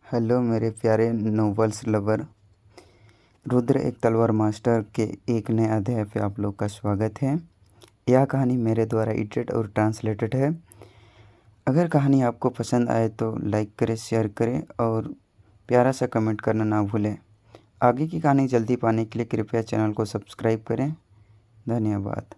Hello मेरे प्यारे novels lover. Rudra एक तलवार मास्टर के एक नए अध्याय पे आप लोग का स्वागत है। यह कहानी मेरे द्वारा एडिटेड और ट्रांसलेटेड है। अगर कहानी आपको पसंद आए तो लाइक करें, शेयर करें और प्यारा सा कमेंट करना ना भूलें। आगे की कहानी जल्दी पाने के लिए कृपया चैनल को सब्सक्राइब करें। धन्यवाद।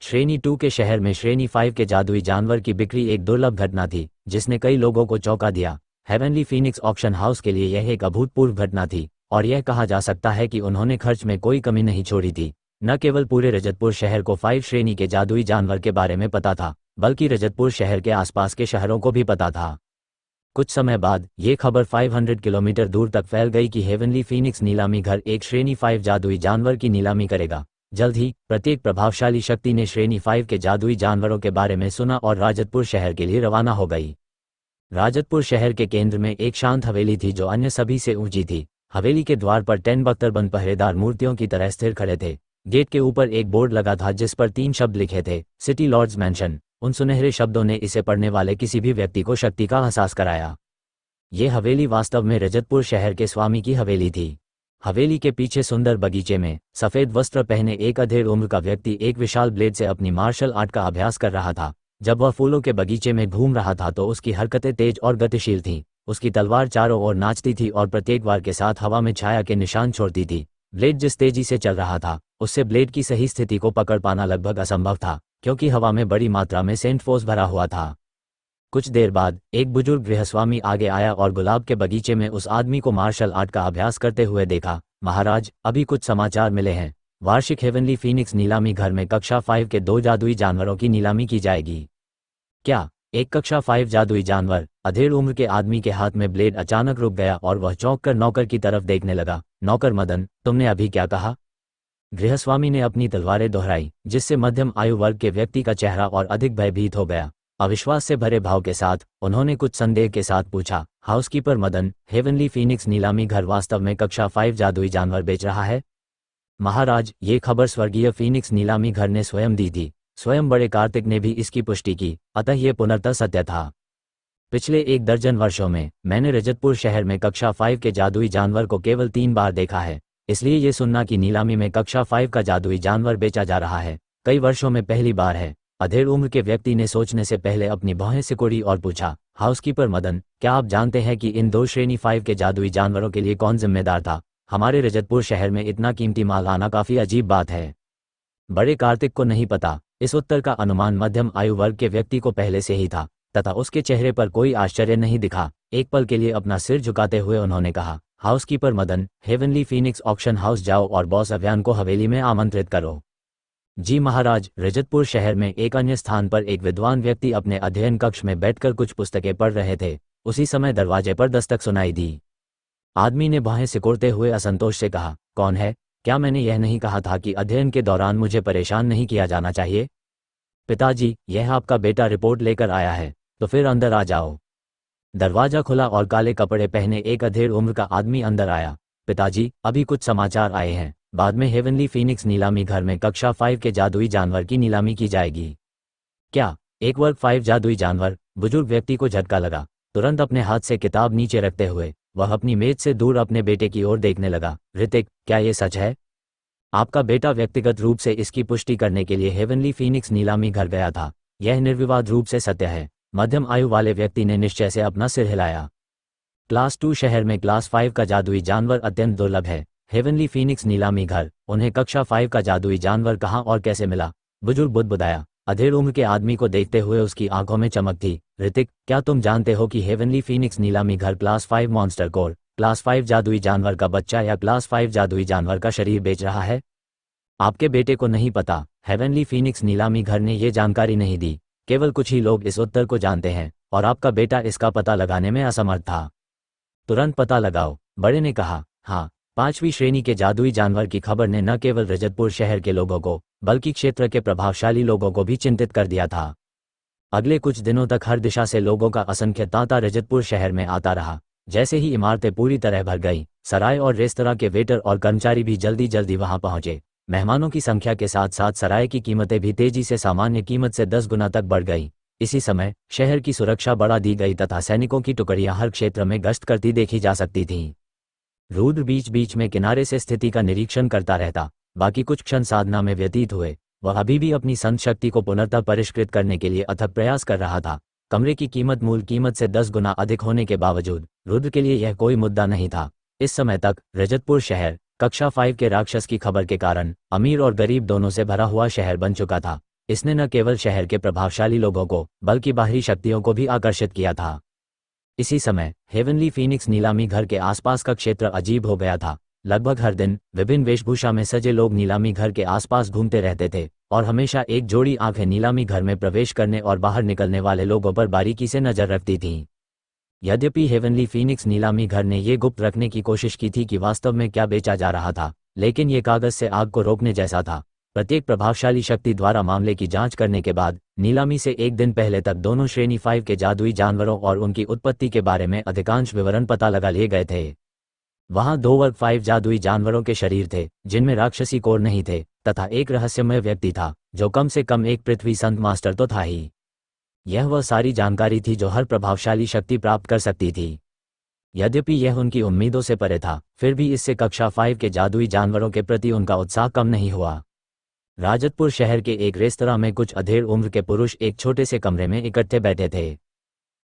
श्रेणी 2 के शहर में श्रेणी 5 के जादुई जानवर की बिक्री एक दुर्लभ घटना थी जिसने कई लोगों को चौंका दिया। हेवनली फीनिक्स ऑक्शन हाउस के लिए यह एक अभूतपूर्व घटना थी और यह कहा जा सकता है कि उन्होंने खर्च में कोई कमी नहीं छोड़ी थी। न केवल पूरे रजतपुर शहर को 5 श्रेणी के जादुई जानवर के बारे में पता था, बल्कि रजतपुर शहर के आसपास के शहरों को भी पता था। कुछ समय बाद ये खबर 500 किलोमीटर दूर तक फैल गई कि हेवनली फीनिक्स नीलामी घर एक श्रेणी 5 जादुई जानवर की नीलामी करेगा। जल्द ही प्रत्येक प्रभावशाली शक्ति ने श्रेणी 5 के जादुई जानवरों के बारे में सुना और राजतपुर शहर के लिए रवाना हो गई। राजतपुर शहर के केंद्र में एक शांत हवेली थी जो अन्य सभी से ऊंची थी। हवेली के द्वार पर 10 बख्तरबंद पहरेदार मूर्तियों की तरह स्थिर खड़े थे। गेट के ऊपर एक बोर्ड लगा था जिस पर 3 शब्द लिखे थे, सिटी लॉर्ड्स मैंशन। उन सुनहरे शब्दों ने इसे पढ़ने वाले किसी भी व्यक्ति को शक्ति का एहसास कराया। ये हवेली वास्तव में रजतपुर शहर के स्वामी की हवेली थी। हवेली के पीछे सुंदर बगीचे में सफेद वस्त्र पहने एक अधेड़ उम्र का व्यक्ति एक विशाल ब्लेड से अपनी मार्शल आर्ट का अभ्यास कर रहा था। जब वह फूलों के बगीचे में घूम रहा था तो उसकी हरकतें तेज और गतिशील थीं। उसकी तलवार चारों ओर नाचती थी और प्रत्येक वार के साथ हवा में छाया के निशान छोड़ती थी। ब्लेड जिस तेजी से चल रहा था उससे ब्लेड की सही स्थिति को पकड़ पाना लगभग असंभव था, क्योंकि हवा में बड़ी मात्रा में सेंट फोर्स भरा हुआ था। कुछ देर बाद एक बुजुर्ग गृहस्वामी आगे आया और गुलाब के बगीचे में उस आदमी को मार्शल आर्ट का अभ्यास करते हुए देखा। महाराज, अभी कुछ समाचार मिले हैं। वार्षिक हेवनली फीनिक्स नीलामी घर में कक्षा 5 के 2 जादुई जानवरों की नीलामी की जाएगी। क्या? एक कक्षा 5 जादुई जानवर? अधेड़ उम्र के आदमी के हाथ में ब्लेड अचानक रुक गया और वह चौंक कर नौकर की तरफ देखने लगा। नौकर मदन, तुमने अभी क्या कहा? गृहस्वामी ने अपनी तलवारें दोहराई, जिससे मध्यम आयु वर्ग के व्यक्ति का चेहरा और अधिक भयभीत हो गया। अविश्वास से भरे भाव के साथ उन्होंने कुछ संदेह के साथ पूछा, हाउसकीपर मदन, हेवनली फीनिक्स नीलामी घर वास्तव में कक्षा 5 जादुई जानवर बेच रहा है? महाराज, ये खबर स्वर्गीय फीनिक्स नीलामी घर ने स्वयं दी थी। स्वयं बड़े कार्तिक ने भी इसकी पुष्टि की, अतः यह पूर्णतः सत्य था। पिछले 1 दर्जन वर्षों में मैंने रजतपुर शहर में कक्षा 5 के जादुई जानवर को केवल 3 बार देखा है, इसलिए ये सुनना कि नीलामी में कक्षा 5 का जादुई जानवर बेचा जा रहा है कई वर्षों में पहली बार है। अधेड़ उम्र के व्यक्ति ने सोचने से पहले अपनी भौहें सिकोड़ी और पूछा, हाउसकीपर मदन, क्या आप जानते हैं कि इन 2 श्रेणी 5 के जादुई जानवरों के लिए कौन जिम्मेदार था? हमारे रजतपुर शहर में इतना कीमती माल आना काफी अजीब बात है। बड़े कार्तिक को नहीं पता। इस उत्तर का अनुमान मध्यम आयु वर्ग के व्यक्ति को पहले से ही था तथा उसके चेहरे पर कोई आश्चर्य नहीं दिखा। एक पल के लिए अपना सिर झुकाते हुए उन्होंने कहा, housekeeper Madan, heavenly Phoenix auction house जाओ और बॉस अभियान को हवेली में आमंत्रित करो। जी महाराज। रजतपुर शहर में एक अन्य स्थान पर एक विद्वान व्यक्ति अपने अध्ययन कक्ष में बैठकर कुछ पुस्तकें पढ़ रहे थे। उसी समय दरवाजे पर दस्तक सुनाई दी। आदमी ने बाहें सिकोड़ते हुए असंतोष से कहा, कौन है? क्या मैंने यह नहीं कहा था कि अध्ययन के दौरान मुझे परेशान नहीं किया जाना चाहिए? पिताजी, यह आपका बेटा रिपोर्ट लेकर आया है, तो फिर अंदर आ जाओ। दरवाजा खुला और काले कपड़े पहने एक अधेड़ उम्र का आदमी अंदर आया। पिताजी, अभी कुछ समाचार आए हैं। बाद में हेवनली फीनिक्स नीलामी घर में कक्षा 5 के जादुई जानवर की नीलामी की जाएगी। क्या? एक वर्ग 5 जादुई जानवर? बुजुर्ग व्यक्ति को झटका लगा। तुरंत अपने हाथ से किताब नीचे रखते हुए वह अपनी मेज से दूर अपने बेटे की ओर देखने लगा। ऋतिक, क्या ये सच है? आपका बेटा व्यक्तिगत रूप से इसकी पुष्टि करने के लिए हेवनली फीनिक्स नीलामी घर गया था। यह निर्विवाद रूप से सत्य है। मध्यम आयु वाले व्यक्ति ने निश्चय से अपना सिर हिलाया। क्लास 2 शहर में क्लास 5 का जादुई जानवर अत्यंत दुर्लभ है। हेवनली फीनिक्स नीलामी घर, उन्हें कक्षा 5 का जादुई जानवर कहाँ और कैसे मिला? बुजुर्ग बुदबुदाया। अधेड़ उम्र के आदमी को देखते हुए उसकी आंखों में चमक थी। ऋतिक, क्या तुम जानते हो कि हेवनली फीनिक्स नीलामी घर क्लास 5 मॉन्स्टर कोर, क्लास 5 जादुई जानवर का बच्चा या क्लास 5 जादुई जानवर का शरीर बेच रहा है? आपके बेटे को नहीं पता। हेवनली फीनिक्स नीलामी घर ने ये जानकारी नहीं दी। केवल कुछ ही लोग इस उत्तर को जानते हैं और आपका बेटा इसका पता लगाने में असमर्थ था। तुरंत पता लगाओ, बड़े ने कहा। हाँ, 5वीं श्रेणी के जादुई जानवर की खबर ने न केवल रजतपुर शहर के लोगों को बल्कि क्षेत्र के प्रभावशाली लोगों को भी चिंतित कर दिया था। अगले कुछ दिनों तक हर दिशा से लोगों का असंख्य तांता रजतपुर शहर में आता रहा। जैसे ही इमारतें पूरी तरह भर गई, सराय और रेस्तरां के वेटर और कर्मचारी भी जल्दी जल्दी वहां पहुंचे। मेहमानों की संख्या के साथ साथ सराय की कीमतें भी तेजी से सामान्य कीमत से 10 गुना तक बढ़ गई। इसी समय शहर की सुरक्षा बढ़ा दी गई तथा सैनिकों की टुकड़ियां हर क्षेत्र में गश्त करती देखी जा सकती थीं। रुद्र बीच बीच में किनारे से स्थिति का निरीक्षण करता रहता। बाकी कुछ क्षण साधना में व्यतीत हुए। वह अभी भी अपनी संत शक्ति को पुनर्तः परिष्कृत करने के लिए अथक प्रयास कर रहा था। कमरे की कीमत मूल कीमत से 10 गुना अधिक होने के बावजूद रुद्र के लिए यह कोई मुद्दा नहीं था। इस समय तक रजतपुर शहर कक्षा 5 के राक्षस की खबर के कारण अमीर और गरीब दोनों से भरा हुआ शहर बन चुका था। इसने न केवल शहर के प्रभावशाली लोगों को बल्कि बाहरी शक्तियों को भी आकर्षित किया था। इसी समय हेवनली फीनिक्स नीलामी घर के आसपास का क्षेत्र अजीब हो गया था। लगभग हर दिन विभिन्न वेशभूषा में सजे लोग नीलामी घर के आसपास घूमते रहते थे और हमेशा एक जोड़ी आंखें नीलामी घर में प्रवेश करने और बाहर निकलने वाले लोगों पर बारीकी से नजर रखती थीं। यद्यपि हेवनली फीनिक्स नीलामी घर ने ये गुप्त रखने की कोशिश की थी कि वास्तव में क्या बेचा जा रहा था, लेकिन ये कागज से आग को रोकने जैसा था। प्रत्येक प्रभावशाली शक्ति द्वारा मामले की जांच करने के बाद नीलामी से एक दिन पहले तक दोनों श्रेणी 5 के जादुई जानवरों और उनकी उत्पत्ति के बारे में अधिकांश विवरण पता लगा लिए गए थे। वहां 2 वर्ग 5 जादुई जानवरों के शरीर थे जिनमें राक्षसी कोर नहीं थे तथा एक रहस्यमय व्यक्ति था जो कम से कम एक पृथ्वी संत मास्टर तो था ही। यह वह सारी जानकारी थी जो हर प्रभावशाली शक्ति प्राप्त कर सकती थी। यद्यपि यह उनकी उम्मीदों से परे था, फिर भी इससे कक्षा 5 के जादुई जानवरों के प्रति उनका उत्साह कम नहीं हुआ। राजतपुर शहर के एक रेस्तरां में कुछ अधेड़ उम्र के पुरुष एक छोटे से कमरे में इकट्ठे बैठे थे।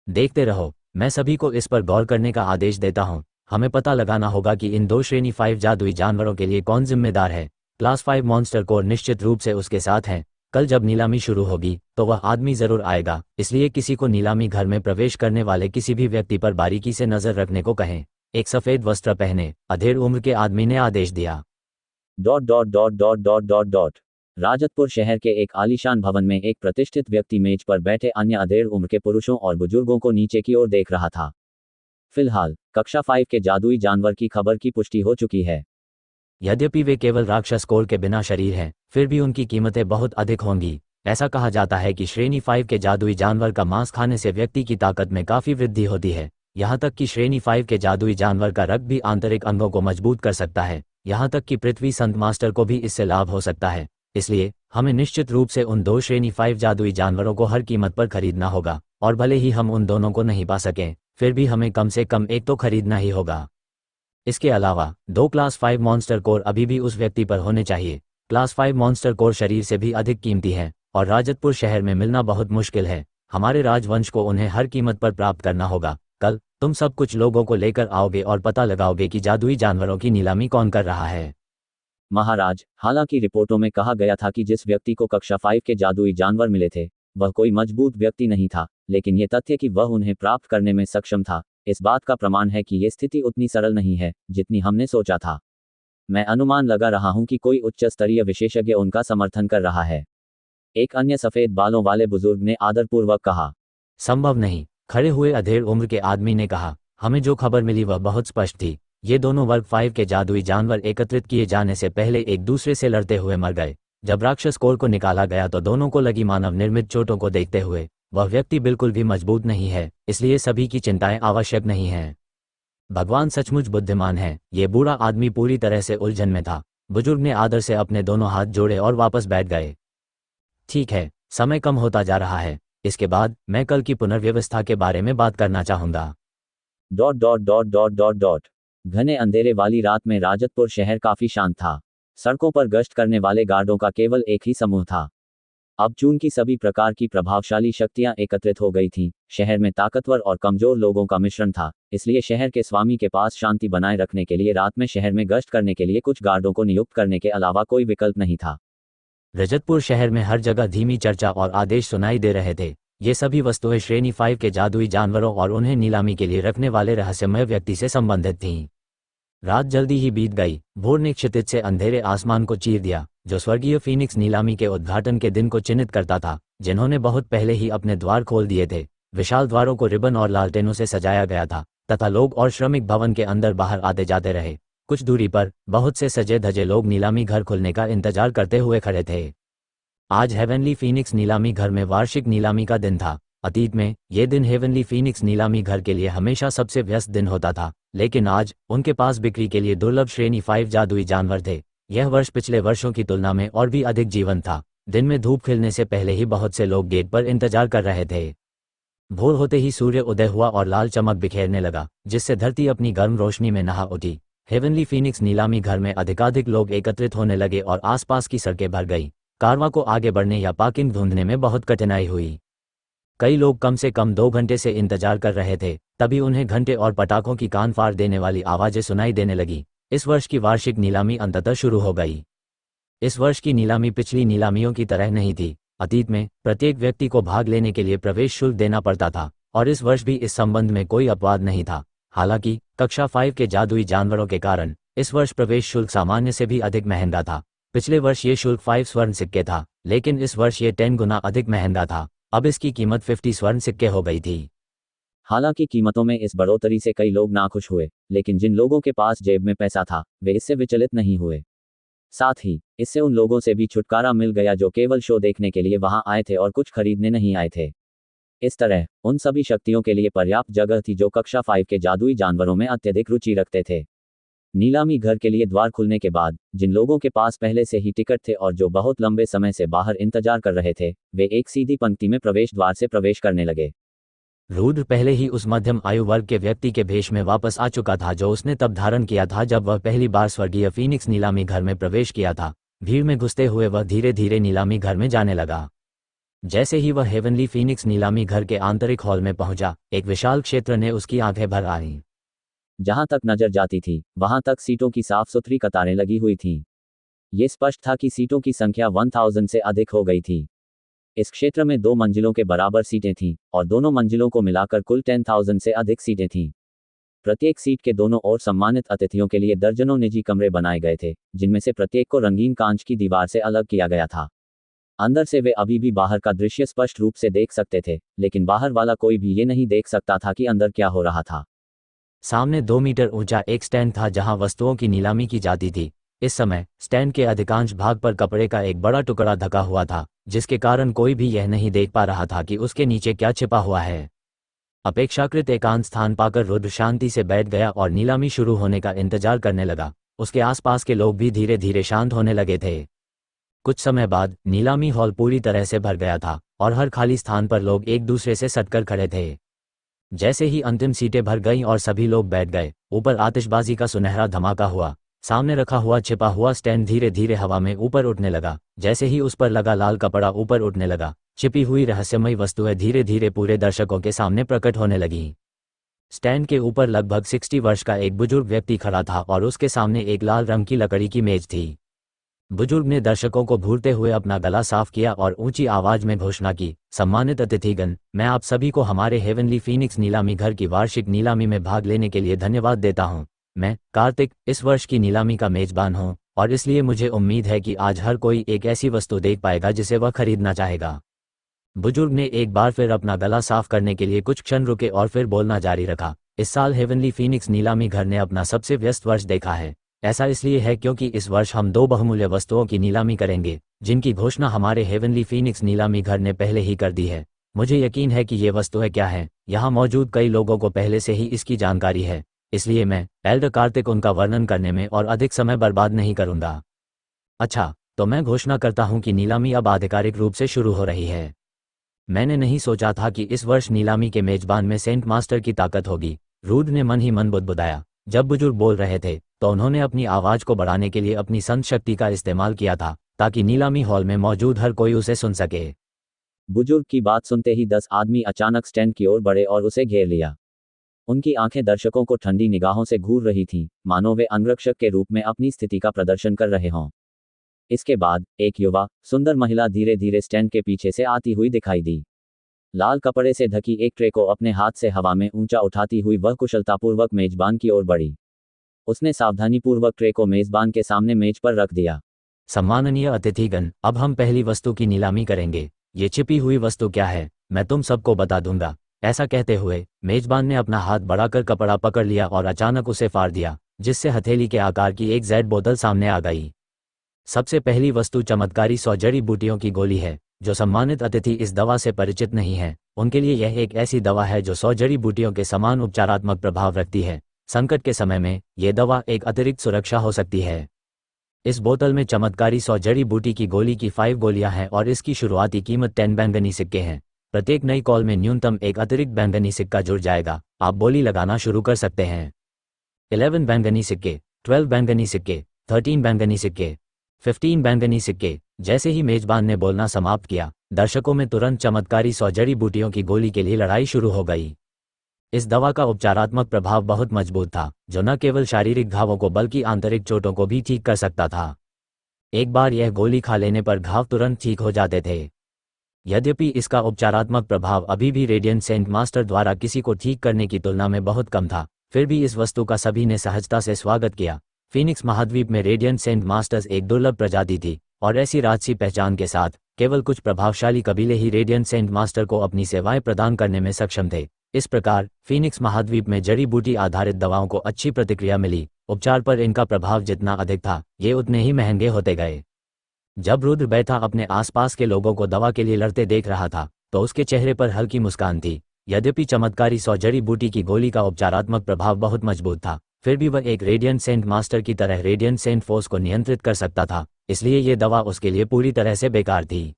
देखते रहो, मैं सभी को इस पर गौर करने का आदेश देता हूं। हमें पता लगाना होगा कि इन 2 श्रेणी 5 जादुई जानवरों के लिए कौन जिम्मेदार है। क्लास 5 मॉन्स्टर कोर निश्चित रूप से उसके साथ हैं। कल जब नीलामी शुरू होगी तो वह आदमी जरूर आएगा, इसलिए किसी को नीलामी घर में प्रवेश करने वाले किसी भी व्यक्ति पर बारीकी से नजर रखने को कहें। एक सफेद वस्त्र पहने अधेड़ उम्र के आदमी ने आदेश दिया। राजतपुर शहर के एक आलीशान भवन में एक प्रतिष्ठित व्यक्ति मेज पर बैठे अन्य अधेड़ उम्र के पुरुषों और बुजुर्गों को नीचे की ओर देख रहा था। फिलहाल कक्षा 5 के जादुई जानवर की खबर की पुष्टि हो चुकी है। यद्यपि वे केवल राक्षस कोर के बिना शरीर हैं, फिर भी उनकी कीमतें बहुत अधिक होंगी। ऐसा कहा जाता है कि श्रेणी 5 के जादुई जानवर का मांस खाने से व्यक्ति की ताकत में काफी वृद्धि होती है। यहाँ तक कि श्रेणी 5 के जादुई जानवर का रक्त भी आंतरिक अंगों को मजबूत कर सकता है। यहाँ तक कि पृथ्वी संत मास्टर को भी इससे लाभ हो सकता है। इसलिए हमें निश्चित रूप से उन 2 श्रेणी 5 जादुई जानवरों को हर कीमत पर खरीदना होगा, और भले ही हम उन दोनों को नहीं पा सकें, फिर भी हमें कम से कम एक तो खरीदना ही होगा। इसके अलावा 2 क्लास 5 मॉन्स्टर कोर अभी भी उस व्यक्ति पर होने चाहिए। क्लास 5 मॉन्स्टर कोर शरीर से भी अधिक कीमती हैं और राजतपुर शहर में मिलना बहुत मुश्किल है। हमारे राजवंश को उन्हें हर कीमत पर प्राप्त करना होगा। कल तुम सब कुछ लोगों को लेकर आओगे और पता लगाओगे कि जादुई जानवरों की नीलामी कौन कर रहा है। महाराज, हालांकि रिपोर्टों में कहा गया था कि जिस व्यक्ति को कक्षा 5 के जादुई जानवर मिले थे वह कोई मजबूत व्यक्ति नहीं था, लेकिन ये तथ्य कि वह उन्हें प्राप्त करने में सक्षम था, इस बात का प्रमाण है कि ये स्थिति उतनी सरल नहीं है जितनी हमने सोचा था। मैं अनुमान लगा रहा हूं कि कोई उच्च स्तरीय विशेषज्ञ उनका समर्थन कर रहा है। एक अन्य सफेद बालों वाले बुजुर्ग ने आदरपूर्वक कहा। संभव नहीं, खड़े हुए अधेड़ उम्र के आदमी ने कहा। हमें जो खबर मिली वह बहुत स्पष्ट थी। ये दोनों वर्ग 5 के जादुई जानवर एकत्रित किए जाने से पहले एक दूसरे से लड़ते हुए मर गए। जब राक्षस कोर को निकाला गया तो दोनों को लगी मानव निर्मित चोटों को देखते हुए वह व्यक्ति बिल्कुल भी मजबूत नहीं है, इसलिए सभी की चिंताएं आवश्यक नहीं हैं। भगवान सचमुच बुद्धिमान है। ये बूढ़ा आदमी पूरी तरह से उलझन में था। बुजुर्ग ने आदर से अपने दोनों हाथ जोड़े और वापस बैठ गए। ठीक है, समय कम होता जा रहा है। इसके बाद मैं कल की पुनर्व्यवस्था के बारे में बात करना चाहूंगा। घने अंधेरे वाली रात में राजतपुर शहर काफी शांत था। सड़कों पर गश्त करने वाले गार्डों का केवल एक ही समूह था। अब चूंकि सभी प्रकार की प्रभावशाली शक्तियां एकत्रित हो गई थीं, शहर में ताकतवर और कमजोर लोगों का मिश्रण था, इसलिए शहर के स्वामी के पास शांति बनाए रखने के लिए रात में शहर में गश्त करने के लिए कुछ गार्डों को नियुक्त करने के अलावा कोई विकल्प नहीं था। रजतपुर शहर में हर जगह धीमी चर्चा और आदेश सुनाई दे रहे थे। ये सभी वस्तुएं श्रेणी 5 के जादुई जानवरों और उन्हें नीलामी के लिए रखने वाले रहस्यमय व्यक्ति से संबंधित थीं। रात जल्दी ही बीत गई। भोर ने क्षितिज से अंधेरे आसमान को चीर दिया, जो स्वर्गीय फीनिक्स नीलामी के उद्घाटन के दिन को चिन्हित करता था, जिन्होंने बहुत पहले ही अपने द्वार खोल दिए थे। विशाल द्वारों को रिबन और लालटेनों से सजाया गया था तथा लोग और श्रमिक भवन के अंदर बाहर आते जाते रहे। कुछ दूरी पर बहुत से सजे धजे लोग नीलामी घर खुलने का इंतजार करते हुए खड़े थे। आज हेवनली फीनिक्स नीलामी घर में वार्षिक नीलामी का दिन था। अतीत में ये दिन हेवनली फीनिक्स नीलामी घर के लिए हमेशा सबसे व्यस्त दिन होता था, लेकिन आज उनके पास बिक्री के लिए दुर्लभ श्रेणी 5 जादुई जानवर थे। यह वर्ष पिछले वर्षों की तुलना में और भी अधिक जीवंत था। दिन में धूप खिलने से पहले ही बहुत से लोग गेट पर इंतजार कर रहे थे। भोर होते ही सूर्य उदय हुआ और लाल चमक बिखेरने लगा, जिससे धरती अपनी गर्म रोशनी में नहा उठी। हेवनली फीनिक्स नीलामी घर में अधिकाधिक लोग एकत्रित होने लगे और आसपास की सड़कें भर गई। कारवां को आगे बढ़ने या पार्किंग ढूंढने में बहुत कठिनाई हुई। कई लोग कम से कम 2 घंटे से इंतजार कर रहे थे, तभी उन्हें घंटे और पटाखों की कान फाड़ देने वाली आवाज़ें सुनाई देने लगी। इस वर्ष की वार्षिक नीलामी अंततः शुरू हो गई। इस वर्ष की नीलामी पिछली नीलामियों की तरह नहीं थी। अतीत में प्रत्येक व्यक्ति को भाग लेने के लिए प्रवेश शुल्क देना पड़ता था, और इस वर्ष भी इस संबंध में कोई अपवाद नहीं था। हालांकि कक्षा 5 के जादुई जानवरों के कारण इस वर्ष प्रवेश शुल्क सामान्य से भी अधिक महंगा था। पिछले वर्ष ये शुल्क 5 स्वर्ण सिक्के था, लेकिन इस वर्ष ये 10 गुना अधिक महंगा था। अब इसकी कीमत 50 स्वर्ण सिक्के हो गई थी। हालांकि कीमतों में इस बढ़ोतरी से कई लोग नाखुश हुए, लेकिन जिन लोगों के पास जेब में पैसा था वे इससे विचलित नहीं हुए। साथ ही इससे उन लोगों से भी छुटकारा मिल गया जो केवल शो देखने के लिए वहां आए थे और कुछ खरीदने नहीं आए थे। इस तरह उन सभी शक्तियों के लिए पर्याप्त जगह थी जो कक्षा 5 के जादुई जानवरों में अत्यधिक रुचि रखते थे। नीलामी घर के लिए द्वार खुलने के बाद जिन लोगों के पास पहले से ही टिकट थे और जो बहुत लंबे समय से बाहर इंतजार कर रहे थे, वे एक सीधी पंक्ति में प्रवेश द्वार से प्रवेश करने लगे। रुद्र पहले ही उस मध्यम आयु वर्ग के व्यक्ति के भेष में वापस आ चुका था जो उसने तब धारण किया था जब वह पहली बार स्वर्गीय फीनिक्स नीलामी घर में प्रवेश किया था। भीड़ में घुसते हुए वह धीरे धीरे नीलामी घर में जाने लगा। जैसे ही वह हेवनली फीनिक्स नीलामी घर के आंतरिक हॉल में पहुंचा, एक विशाल क्षेत्र ने उसकी आंखें भर आईं। जहां तक नजर जाती थी वहां तक सीटों की साफ सुथरी कतारें लगी हुई थीं। ये स्पष्ट था कि सीटों की संख्या 1000 से अधिक हो गई थी। इस क्षेत्र में 2 मंजिलों के बराबर सीटें थीं और दोनों मंजिलों को मिलाकर कुल 10,000 से अधिक सीटें थीं। प्रत्येक सीट के दोनों ओर सम्मानित अतिथियों के लिए दर्जनों निजी कमरे बनाए गए थे, जिनमें से प्रत्येक को रंगीन कांच की दीवार से अलग किया गया था। अंदर से वे अभी भी बाहर का दृश्य स्पष्ट रूप से देख सकते थे, लेकिन बाहर वाला कोई भी ये नहीं देख सकता था कि अंदर क्या हो रहा था। सामने 2 मीटर ऊंचा एक स्टैंड था जहां वस्तुओं की नीलामी की जाती थी। इस समय स्टैंड के अधिकांश भाग पर कपड़े का एक बड़ा टुकड़ा ढका हुआ था, जिसके कारण कोई भी यह नहीं देख पा रहा था कि उसके नीचे क्या छिपा हुआ है। अपेक्षाकृत एकांत स्थान पाकर रुद्र शांति से बैठ गया और नीलामी शुरू होने का इंतजार करने लगा। उसके आसपास के लोग भी धीरे धीरे शांत होने लगे थे। कुछ समय बाद नीलामी हॉल पूरी तरह से भर गया था और हर खाली स्थान पर लोग एक दूसरे से सटकर खड़े थे। जैसे ही अंतिम सीटें भर गईं और सभी लोग बैठ गए, ऊपर आतिशबाजी का सुनहरा धमाका हुआ। सामने रखा हुआ छिपा हुआ स्टैंड धीरे धीरे हवा में ऊपर उठने लगा। जैसे ही उस पर लगा लाल कपड़ा ऊपर उठने लगा, छिपी हुई रहस्यमयी वस्तुएं धीरे धीरे पूरे दर्शकों के सामने प्रकट होने लगीं। स्टैंड के ऊपर लगभग 60 वर्ष का एक बुजुर्ग व्यक्ति खड़ा था और उसके सामने एक लाल रंग की लकड़ी की मेज थी। बुजुर्ग ने दर्शकों को घूरते हुए अपना गला साफ किया और ऊंची आवाज में घोषणा की, सम्मानित अतिथिगण, मैं आप सभी को हमारे हेवनली फीनिक्स नीलामी घर की वार्षिक नीलामी में भाग लेने के लिए धन्यवाद देता हूं। मैं कार्तिक इस वर्ष की नीलामी का मेजबान हूं और इसलिए मुझे उम्मीद है कि आज हर कोई एक ऐसी वस्तु देख पाएगा जिसे वह खरीदना चाहेगा। बुजुर्ग ने एक बार फिर अपना गला साफ करने के लिए कुछ क्षण रुके और फिर बोलना जारी रखा। इस साल हेवनली फीनिक्स नीलामी घर ने अपना सबसे व्यस्त वर्ष देखा है। ऐसा इसलिए है क्योंकि इस वर्ष हम 2 बहुमूल्य वस्तुओं की नीलामी करेंगे, जिनकी घोषणा हमारे हेवनली फीनिक्स नीलामी घर ने पहले ही कर दी है। मुझे यकीन है कि ये वस्तुएं क्या हैं। यहाँ मौजूद कई लोगों को पहले से ही इसकी जानकारी है, इसलिए मैं एल्डर कार्तिक उनका वर्णन करने में और अधिक समय बर्बाद नहीं करूंगा। अच्छा, तो मैं घोषणा करता हूं कि नीलामी अब आधिकारिक रूप से शुरू हो रही है। मैंने नहीं सोचा था कि इस वर्ष नीलामी के मेजबान में सेंट मास्टर की ताकत होगी, रुद्र ने मन ही मन बुदबुदाया। जब बुजुर्ग बोल रहे थे तो उन्होंने अपनी आवाज को बढ़ाने के लिए अपनी संत शक्ति का इस्तेमाल किया था, ताकि नीलामी हॉल में मौजूद हर कोई उसे सुन सके। बुजुर्ग की बात सुनते ही 10 आदमी अचानक स्टैंड की ओर बढ़े और उसे घेर लिया। उनकी आंखें दर्शकों को ठंडी निगाहों से घूर रही थीं, मानो वे अंगरक्षक के रूप में अपनी स्थिति का प्रदर्शन कर रहे हों। इसके बाद एक युवा सुंदर महिला धीरे धीरे स्टैंड के पीछे से आती हुई दिखाई दी। लाल कपड़े से ढकी एक ट्रे को अपने हाथ से हवा में ऊंचा उठाती हुई वह कुशलतापूर्वक मेजबान की ओर बढ़ी। उसने सावधानीपूर्वक ट्रे को मेजबान के सामने मेज पर रख दिया। सम्माननीय अतिथिगण, अब हम पहली वस्तु की नीलामी करेंगे। ये छिपी हुई वस्तु क्या है, मैं तुम सबको बता दूंगा। ऐसा कहते हुए मेजबान ने अपना हाथ बढ़ाकर कपड़ा पकड़ लिया और अचानक उसे फाड़ दिया, जिससे हथेली के आकार की एक जेड बोतल सामने आ गई। सबसे पहली वस्तु चमत्कारी 100 जड़ी बूटियों की गोली है। जो सम्मानित अतिथि इस दवा से परिचित नहीं है, उनके लिए यह एक ऐसी दवा है जो 100 जड़ी बूटियों के समान उपचारात्मक प्रभाव रखती है। संकट के समय में यह दवा एक अतिरिक्त सुरक्षा हो सकती है। इस बोतल में चमत्कारी 100 जड़ी बूटी की गोली की 5 गोलियां हैं और इसकी शुरुआती कीमत 10 बैंगनी सिक्के हैं। प्रत्येक नई कॉल में न्यूनतम एक अतिरिक्त बैंगनी सिक्का जुड़ जाएगा। आप बोली लगाना शुरू कर सकते हैं। 11 बैंगनी सिक्के, 12 बैंगनी सिक्के, 13 बैंगनी सिक्के, 15 बैंगनी सिक्के। जैसे ही मेजबान ने बोलना समाप्त किया, दर्शकों में तुरंत चमत्कारी 100 जड़ी बूटियों की गोली के लिए लड़ाई शुरू हो गई। इस दवा का उपचारात्मक प्रभाव बहुत मजबूत था, जो न केवल शारीरिक घावों को बल्कि आंतरिक चोटों को भी ठीक कर सकता था। एक बार यह गोली खा लेने पर घाव तुरंत ठीक हो जाते थे। यद्यपि इसका उपचारात्मक प्रभाव अभी भी रेडियंट सेंट मास्टर द्वारा किसी को ठीक करने की तुलना में बहुत कम था, फिर भी इस वस्तु का सभी ने सहजता से स्वागत किया। फीनिक्स महाद्वीप में रेडियंट सेंट मास्टर्स एक दुर्लभ प्रजाति थी और ऐसी राजसी पहचान के साथ केवल कुछ प्रभावशाली कबीले ही रेडियंट सेंट मास्टर को अपनी सेवाएं प्रदान करने में सक्षम थे। इस प्रकार फीनिक्स महाद्वीप में जड़ी बूटी आधारित दवाओं को अच्छी प्रतिक्रिया मिली। उपचार पर इनका प्रभाव जितना अधिक था, ये उतने ही महंगे होते गए। जब रुद्र बैठा अपने आसपास के लोगों को दवा के लिए लड़ते देख रहा था, तो उसके चेहरे पर हल्की मुस्कान थी। यद्यपि चमत्कारी 100 जड़ी बूटी की गोली का उपचारात्मक प्रभाव बहुत मजबूत था, फिर भी वह एक रेडियंट सेंट मास्टर की तरह रेडियंट सेंट फोर्स को नियंत्रित कर सकता था, इसलिए ये दवा उसके लिए पूरी तरह से बेकार थी।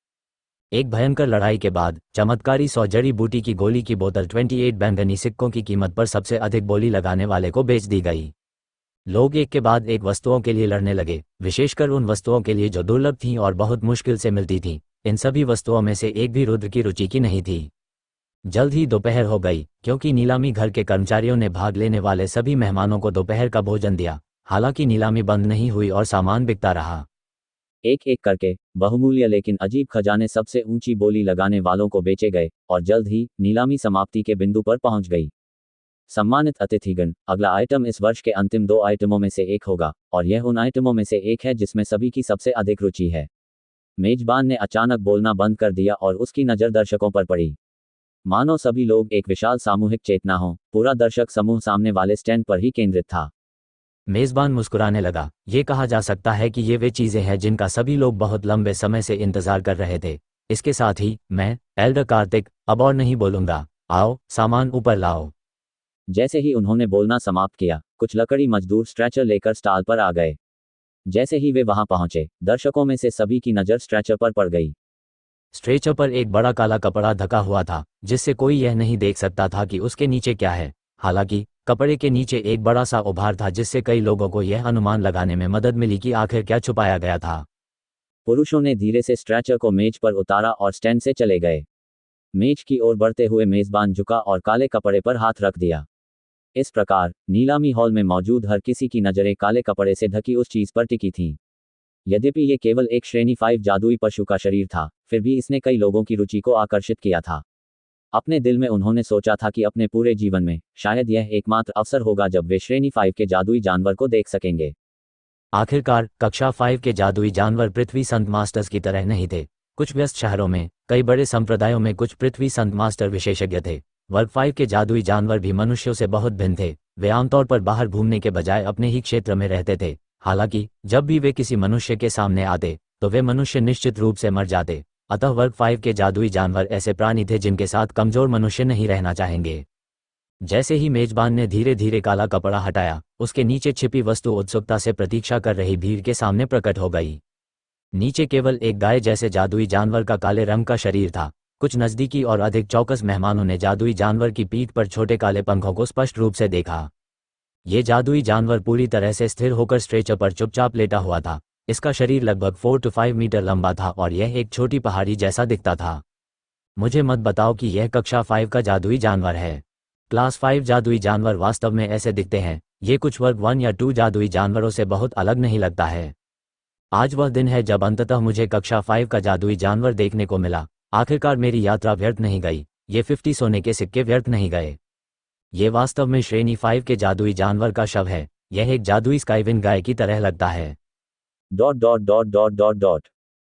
एक भयंकर लड़ाई के बाद चमत्कारी 100 जड़ी बूटी की गोली की बोतल 28 बैंगनी सिक्कों की कीमत पर सबसे अधिक बोली लगाने वाले को बेच दी गई। लोग एक के बाद एक वस्तुओं के लिए लड़ने लगे, विशेषकर उन वस्तुओं के लिए जो दुर्लभ थीं और बहुत मुश्किल से मिलती थीं। इन सभी वस्तुओं में से एक भी रुद्र की रुचि की नहीं थी। जल्द ही दोपहर हो गई, क्योंकि नीलामी घर के कर्मचारियों ने भाग लेने वाले सभी मेहमानों को दोपहर का भोजन दिया। हालांकि नीलामी बंद नहीं हुई और सामान बिकता रहा। एक एक करके बहुमूल्य लेकिन अजीब खजाने सबसे ऊंची बोली लगाने वालों को बेचे गए और जल्द ही नीलामी समाप्ति के बिंदु पर पहुंच गई। सम्मानित अतिथिगण, अगला आइटम इस वर्ष के अंतिम 2 आइटमों में से एक होगा और यह उन आइटमों में से एक है जिसमें सभी की सबसे अधिक रुचि है। मेजबान ने अचानक बोलना बंद कर दिया और उसकी नज़र दर्शकों पर पड़ी। मानो सभी लोग एक विशाल सामूहिक चेतना हो। पूरा दर्शक समूह सामने वाले स्टैंड पर ही केंद्रित था। मेजबान मुस्कुराने लगा। ये कहा जा सकता है कि ये वे चीजें हैं जिनका सभी लोग बहुत लंबे समय से इंतजार कर रहे थे। इसके साथ ही मैं, एल्डर कार्तिक, अब और नहीं बोलूंगा। आओ, सामान ऊपर लाओ। जैसे ही उन्होंने बोलना समाप्त किया, कुछ लकड़ी मजदूर स्ट्रेचर लेकर स्टॉल पर आ गए। जैसे ही वे वहां पहुंचे, दर्शकों में से सभी की नज़र स्ट्रेचर पर पड़ गई। स्ट्रेचर पर एक बड़ा काला कपड़ा ढका हुआ था, जिससे कोई यह नहीं देख सकता था कि उसके नीचे क्या है। हालांकि कपड़े के नीचे एक बड़ा सा उभार था, जिससे कई लोगों को यह अनुमान लगाने में मदद मिली कि आखिर क्या छुपाया गया था। पुरुषों ने धीरे से स्ट्रेचर को मेज पर उतारा और स्टैंड से चले गए। मेज की ओर बढ़ते हुए मेजबान झुका और काले कपड़े पर हाथ रख दिया। इस प्रकार नीलामी हॉल में मौजूद हर किसी की नजरें काले कपड़े से ढकी उस चीज पर टिकी थीं। यद्यपि ये केवल एक श्रेणी 5 जादुई पशु का शरीर था, फिर भी इसने कई लोगों की रुचि को आकर्षित किया था। अपने दिल में उन्होंने सोचा था कि अपने पूरे जीवन में शायद यह एकमात्र अवसर होगा जब वे श्रेणी 5 के जादुई जानवर को देख सकेंगे। आखिरकार कक्षा 5 के जादुई जानवर पृथ्वी संत मास्टर्स की तरह नहीं थे। कुछ व्यस्त शहरों में, कई बड़े संप्रदायों में कुछ पृथ्वी संत मास्टर विशेषज्ञ थे। वर्ग 5 के जादुई जानवर भी मनुष्यों से बहुत भिन्न थे। वे आमतौर पर बाहर घूमने के बजाय अपने ही क्षेत्र में रहते थे। हालांकि जब भी वे किसी मनुष्य के सामने आते, तो वे मनुष्य निश्चित रूप से मर जाते। अतः वर्ग 5 के जादुई जानवर ऐसे प्राणी थे जिनके साथ कमजोर मनुष्य नहीं रहना चाहेंगे। जैसे ही मेजबान ने धीरे धीरे काला कपड़ा हटाया, उसके नीचे छिपी वस्तु उत्सुकता से प्रतीक्षा कर रही भीड़ के सामने प्रकट हो गई। नीचे केवल एक गाय जैसे जादुई जानवर का काले रंग का शरीर था। कुछ नज़दीकी और अधिक चौकस मेहमानों ने जादुई जानवर की पीठ पर छोटे काले पंखों को स्पष्ट रूप से देखा। ये जादुई जानवर पूरी तरह से स्थिर होकर स्ट्रेचर पर चुपचाप लेटा हुआ था। इसका शरीर लगभग 4 to 5 मीटर लंबा था और यह एक छोटी पहाड़ी जैसा दिखता था। मुझे मत बताओ कि यह कक्षा 5 का जादुई जानवर है। क्लास 5 जादुई जानवर वास्तव में ऐसे दिखते हैं। ये कुछ वर्ग 1 या 2 जादुई जानवरों से बहुत अलग नहीं लगता है। आज वह दिन है जब अंततः मुझे कक्षा 5 का जादुई जानवर देखने को मिला। आखिरकार मेरी यात्रा व्यर्थ नहीं गई। ये 50 सोने के सिक्के व्यर्थ नहीं गए। ये वास्तव में श्रेणी 5 के जादुई जानवर का शव है। यह एक जादुई स्काईविन गाय की तरह लगता है। ...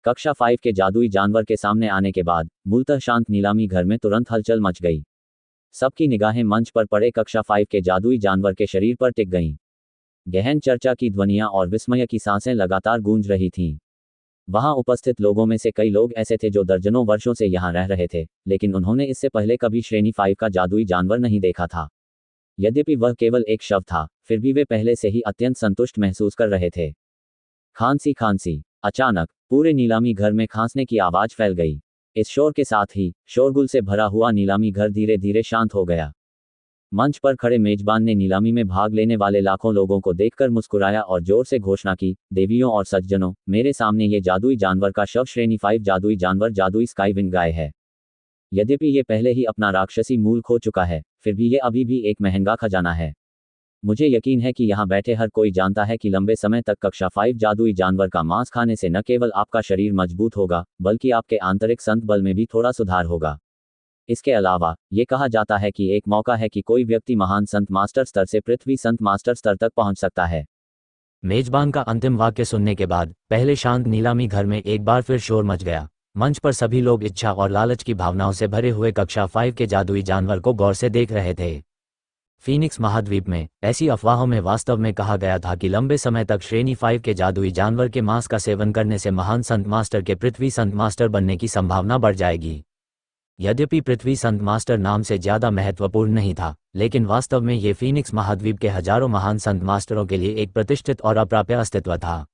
कक्षा 5 के जादुई जानवर के सामने आने के बाद मूलतः शांत नीलामी घर में तुरंत हलचल मच गई। सबकी निगाहें मंच पर पड़े कक्षा 5 के जादुई जानवर के शरीर पर टिक गईं। गहन चर्चा की ध्वनियां और विस्मय की सांसें लगातार गूंज रही थीं। वहां उपस्थित लोगों में से कई लोग ऐसे थे जो दर्जनों वर्षों से यहां रह रहे थे, लेकिन उन्होंने इससे पहले कभी श्रेणी 5 का जादुई जानवर नहीं देखा था। यद्यपि वह केवल एक शव था, फिर भी वे पहले से ही अत्यंत संतुष्ट महसूस कर रहे थे। खांसी खांसी। अचानक पूरे नीलामी घर में खांसने की आवाज फैल गई। इस शोर के साथ ही शोरगुल से भरा हुआ नीलामी घर धीरे धीरे शांत हो गया। मंच पर खड़े मेजबान ने नीलामी में भाग लेने वाले लाखों लोगों को देखकर मुस्कुराया और जोर से घोषणा की, देवियों और सज्जनों, मेरे सामने ये जादुई जानवर का शव श्रेणी 5 जादुई जानवर जादुई स्काईविंग गाय है। यद्यपि ये पहले ही अपना राक्षसी मूल खो चुका है, फिर भी ये अभी भी एक महंगा खजाना है। मुझे यकीन है कि यहाँ बैठे हर कोई जानता है कि लंबे समय तक कक्षा 5 जादुई जानवर का मांस खाने से न केवल आपका शरीर मजबूत होगा, बल्कि आपके आंतरिक संत बल में भी थोड़ा सुधार होगा। इसके अलावा ये कहा जाता है कि एक मौका है कि कोई व्यक्ति महान संत मास्टर स्तर से पृथ्वी संत मास्टर स्तर तक पहुंच सकता है। मेजबान का अंतिम वाक्य सुनने के बाद पहले शांत नीलामी घर में एक बार फिर शोर मच गया। मंच पर सभी लोग इच्छा और लालच की भावनाओं से भरे हुए कक्षा 5 के जादुई जानवर को गौर से देख रहे थे। फीनिक्स महाद्वीप में ऐसी अफवाहों में वास्तव में कहा गया था कि लंबे समय तक श्रेणी 5 के जादुई जानवर के मांस का सेवन करने से महान संत मास्टर के पृथ्वी संत मास्टर बनने की संभावना बढ़ जाएगी। यद्यपि पृथ्वी संत मास्टर नाम से ज्यादा महत्वपूर्ण नहीं था, लेकिन वास्तव में ये फीनिक्स महाद्वीप के हजारों महान संत मास्टरों के लिए एक प्रतिष्ठित और अप्राप्य अस्तित्व था।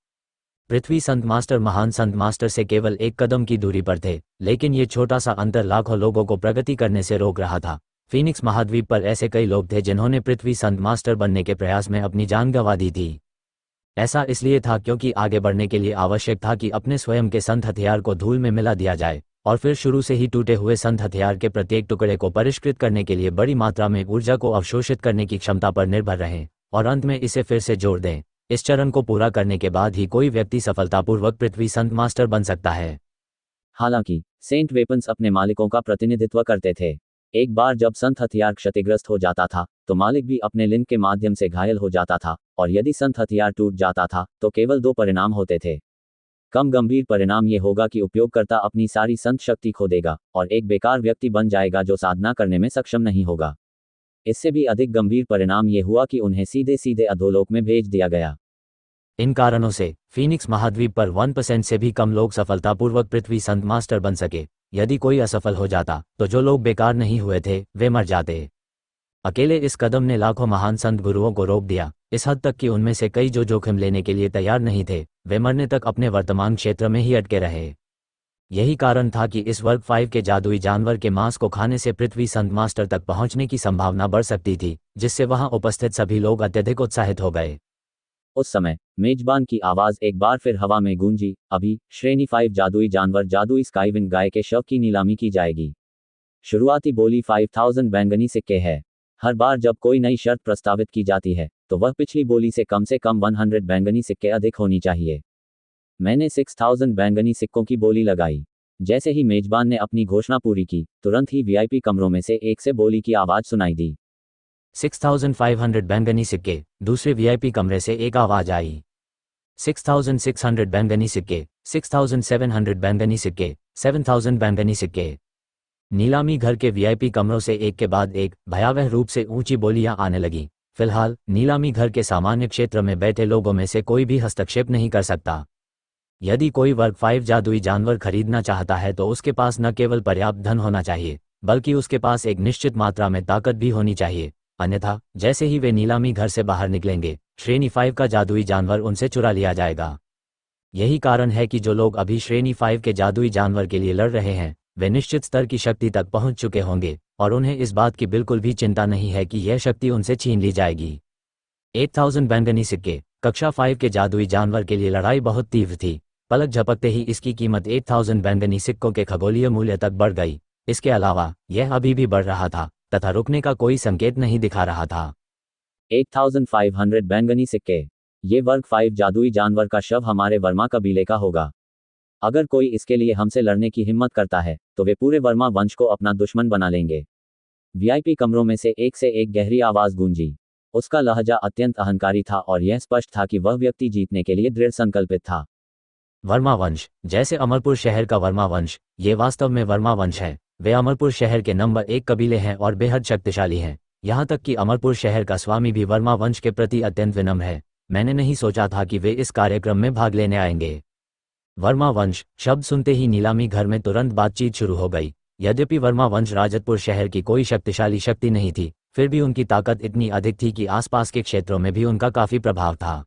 पृथ्वी संत मास्टर महान संत मास्टर से केवल एक कदम की दूरी पर थे, लेकिन ये छोटा सा अंतर लाखों लोगों को प्रगति करने से रोक रहा था। फीनिक्स महाद्वीप पर ऐसे कई लोग थे जिन्होंने पृथ्वी संत मास्टर बनने के प्रयास में अपनी जान गंवा दी थी। ऐसा इसलिए था क्योंकि आगे बढ़ने के लिए आवश्यक था कि अपने स्वयं के संत हथियार को धूल में मिला दिया जाए और फिर शुरू से ही टूटे हुए संत हथियार के प्रत्येक टुकड़े को परिष्कृत करने के लिए बड़ी मात्रा में ऊर्जा को अवशोषित करने की क्षमता पर निर्भर रहें और अंत में इसे फिर से जोड़ दें। इस चरण को पूरा करने के बाद ही कोई व्यक्ति सफलतापूर्वक पृथ्वी संत मास्टर बन सकता है। हालांकि सेंट वेपन्स अपने मालिकों का प्रतिनिधित्व करते थे। एक बार जब संत हथियार क्षतिग्रस्त हो जाता था तो मालिक भी अपने लिंक के माध्यम से घायल हो जाता था, और यदि संत हथियार टूट जाता था तो केवल 2 परिणाम होते थे। कम गंभीर परिणाम ये होगा कि उपयोगकर्ता अपनी सारी संत शक्ति खो देगा और एक बेकार व्यक्ति बन जाएगा जो साधना करने में सक्षम नहीं होगा। इससे भी अधिक गंभीर परिणाम ये हुआ कि उन्हें सीधे सीधे अधोलोक में भेज दिया गया। इन कारणों से फीनिक्स महाद्वीप पर 1% से भी कम लोग सफलतापूर्वक पृथ्वी संत मास्टर बन सके। यदि कोई असफल हो जाता तो जो लोग बेकार नहीं हुए थे वे मर जाते। अकेले इस कदम ने लाखों महान संत गुरुओं को रोक दिया, इस हद तक कि उनमें से कई जो जोखिम लेने के लिए तैयार नहीं थे वे मरने तक अपने वर्तमान क्षेत्र में ही अटके रहे। यही कारण था कि इस वर्ग 5 के जादुई जानवर के मांस को खाने से पृथ्वी संत मास्टर तक पहुंचने की संभावना बढ़ सकती थी, जिससे वहां उपस्थित सभी लोग अत्यधिक उत्साहित हो गए। उस समय मेजबान की आवाज एक बार फिर हवा में गूंजी, अभी श्रेणी 5 जादुई जानवर जादुई स्काईविंग गाय के शव की नीलामी की जाएगी। शुरुआती बोली 5000 बैंगनी सिक्के है। हर बार जब कोई नई शर्त प्रस्तावित की जाती है तो वह पिछली बोली से कम 100 बैंगनी सिक्के अधिक होनी चाहिए। मैंने 6000 बैंगनी सिक्कों की बोली लगाई। जैसे ही मेजबान ने अपनी घोषणा पूरी की, तुरंत ही वीआईपी कमरों में से एक से बोली की आवाज सुनाई दी। 6500 बैंगनी सिक्के। दूसरे वीआईपी कमरे से एक आवाज आई। 6600 बैंगनी सिक्के। 6700 बैंगनी सिक्के। 7000 बैंगनी सिक्के। नीलामी घर के वीआईपी कमरों से एक के बाद एक भयावह रूप से ऊंची बोलियां आने लगी। फिलहाल नीलामी घर के सामान्य क्षेत्र में बैठे लोगों में से कोई भी हस्तक्षेप नहीं कर सकता। यदि कोई वर्ग 5 जादुई जानवर खरीदना चाहता है तो उसके पास न केवल पर्याप्त धन होना चाहिए, बल्कि उसके पास एक निश्चित मात्रा में ताकत भी होनी चाहिए। अन्यथा जैसे ही वे नीलामी घर से बाहर निकलेंगे, श्रेणी 5 का जादुई जानवर उनसे चुरा लिया जाएगा। यही कारण है कि जो लोग अभी श्रेणी 5 के जादुई जानवर के लिए लड़ रहे हैं वे निश्चित स्तर की शक्ति तक पहुंच चुके होंगे और उन्हें इस बात की बिल्कुल भी चिंता नहीं है कि यह शक्ति उनसे छीन ली जाएगी। 8000 बैंगनी सिक्के। कक्षा 5 के जादुई जानवर के लिए लड़ाई बहुत तीव्र थी। पलक झपकते ही इसकी कीमत 8000 बैंगनी सिक्कों के खगोलीय मूल्य तक बढ़ गई। इसके अलावा यह अभी भी बढ़ रहा था तथा रुकने का कोई संकेत नहीं दिखा रहा था। 8500 बैंगनी सिक्के। ये वर्ग 5 जादुई जानवर का शव हमारे वर्मा कबीले का होगा। अगर कोई इसके लिए हमसे लड़ने की हिम्मत करता है तो वे पूरे वर्मा वंश को अपना दुश्मन बना लेंगे। वीआईपी कमरों में से एक गहरी आवाज गूंजी। उसका लहजा अत्यंत अहंकारी था और यह स्पष्ट था कि वह व्यक्ति जीतने के लिए दृढ़ संकल्पित था। वर्मा वंश, जैसे अमरपुर शहर का वर्मा वंश, ये वास्तव में वर्मा वंश है। वे अमरपुर शहर के नंबर 1 कबीले हैं और बेहद शक्तिशाली हैं। यहाँ तक कि अमरपुर शहर का स्वामी भी वर्मा वंश के प्रति अत्यंत विनम्र है। मैंने नहीं सोचा था कि वे इस कार्यक्रम में भाग लेने आएंगे। वर्मा वंश शब्द सुनते ही नीलामी घर में तुरंत बातचीत शुरू हो गई। यद्यपि वर्मा वंश राजतपुर शहर की कोई शक्तिशाली शक्ति नहीं थी, फिर भी उनकी ताकत इतनी अधिक थी कि आसपास के क्षेत्रों में भी उनका काफी प्रभाव था।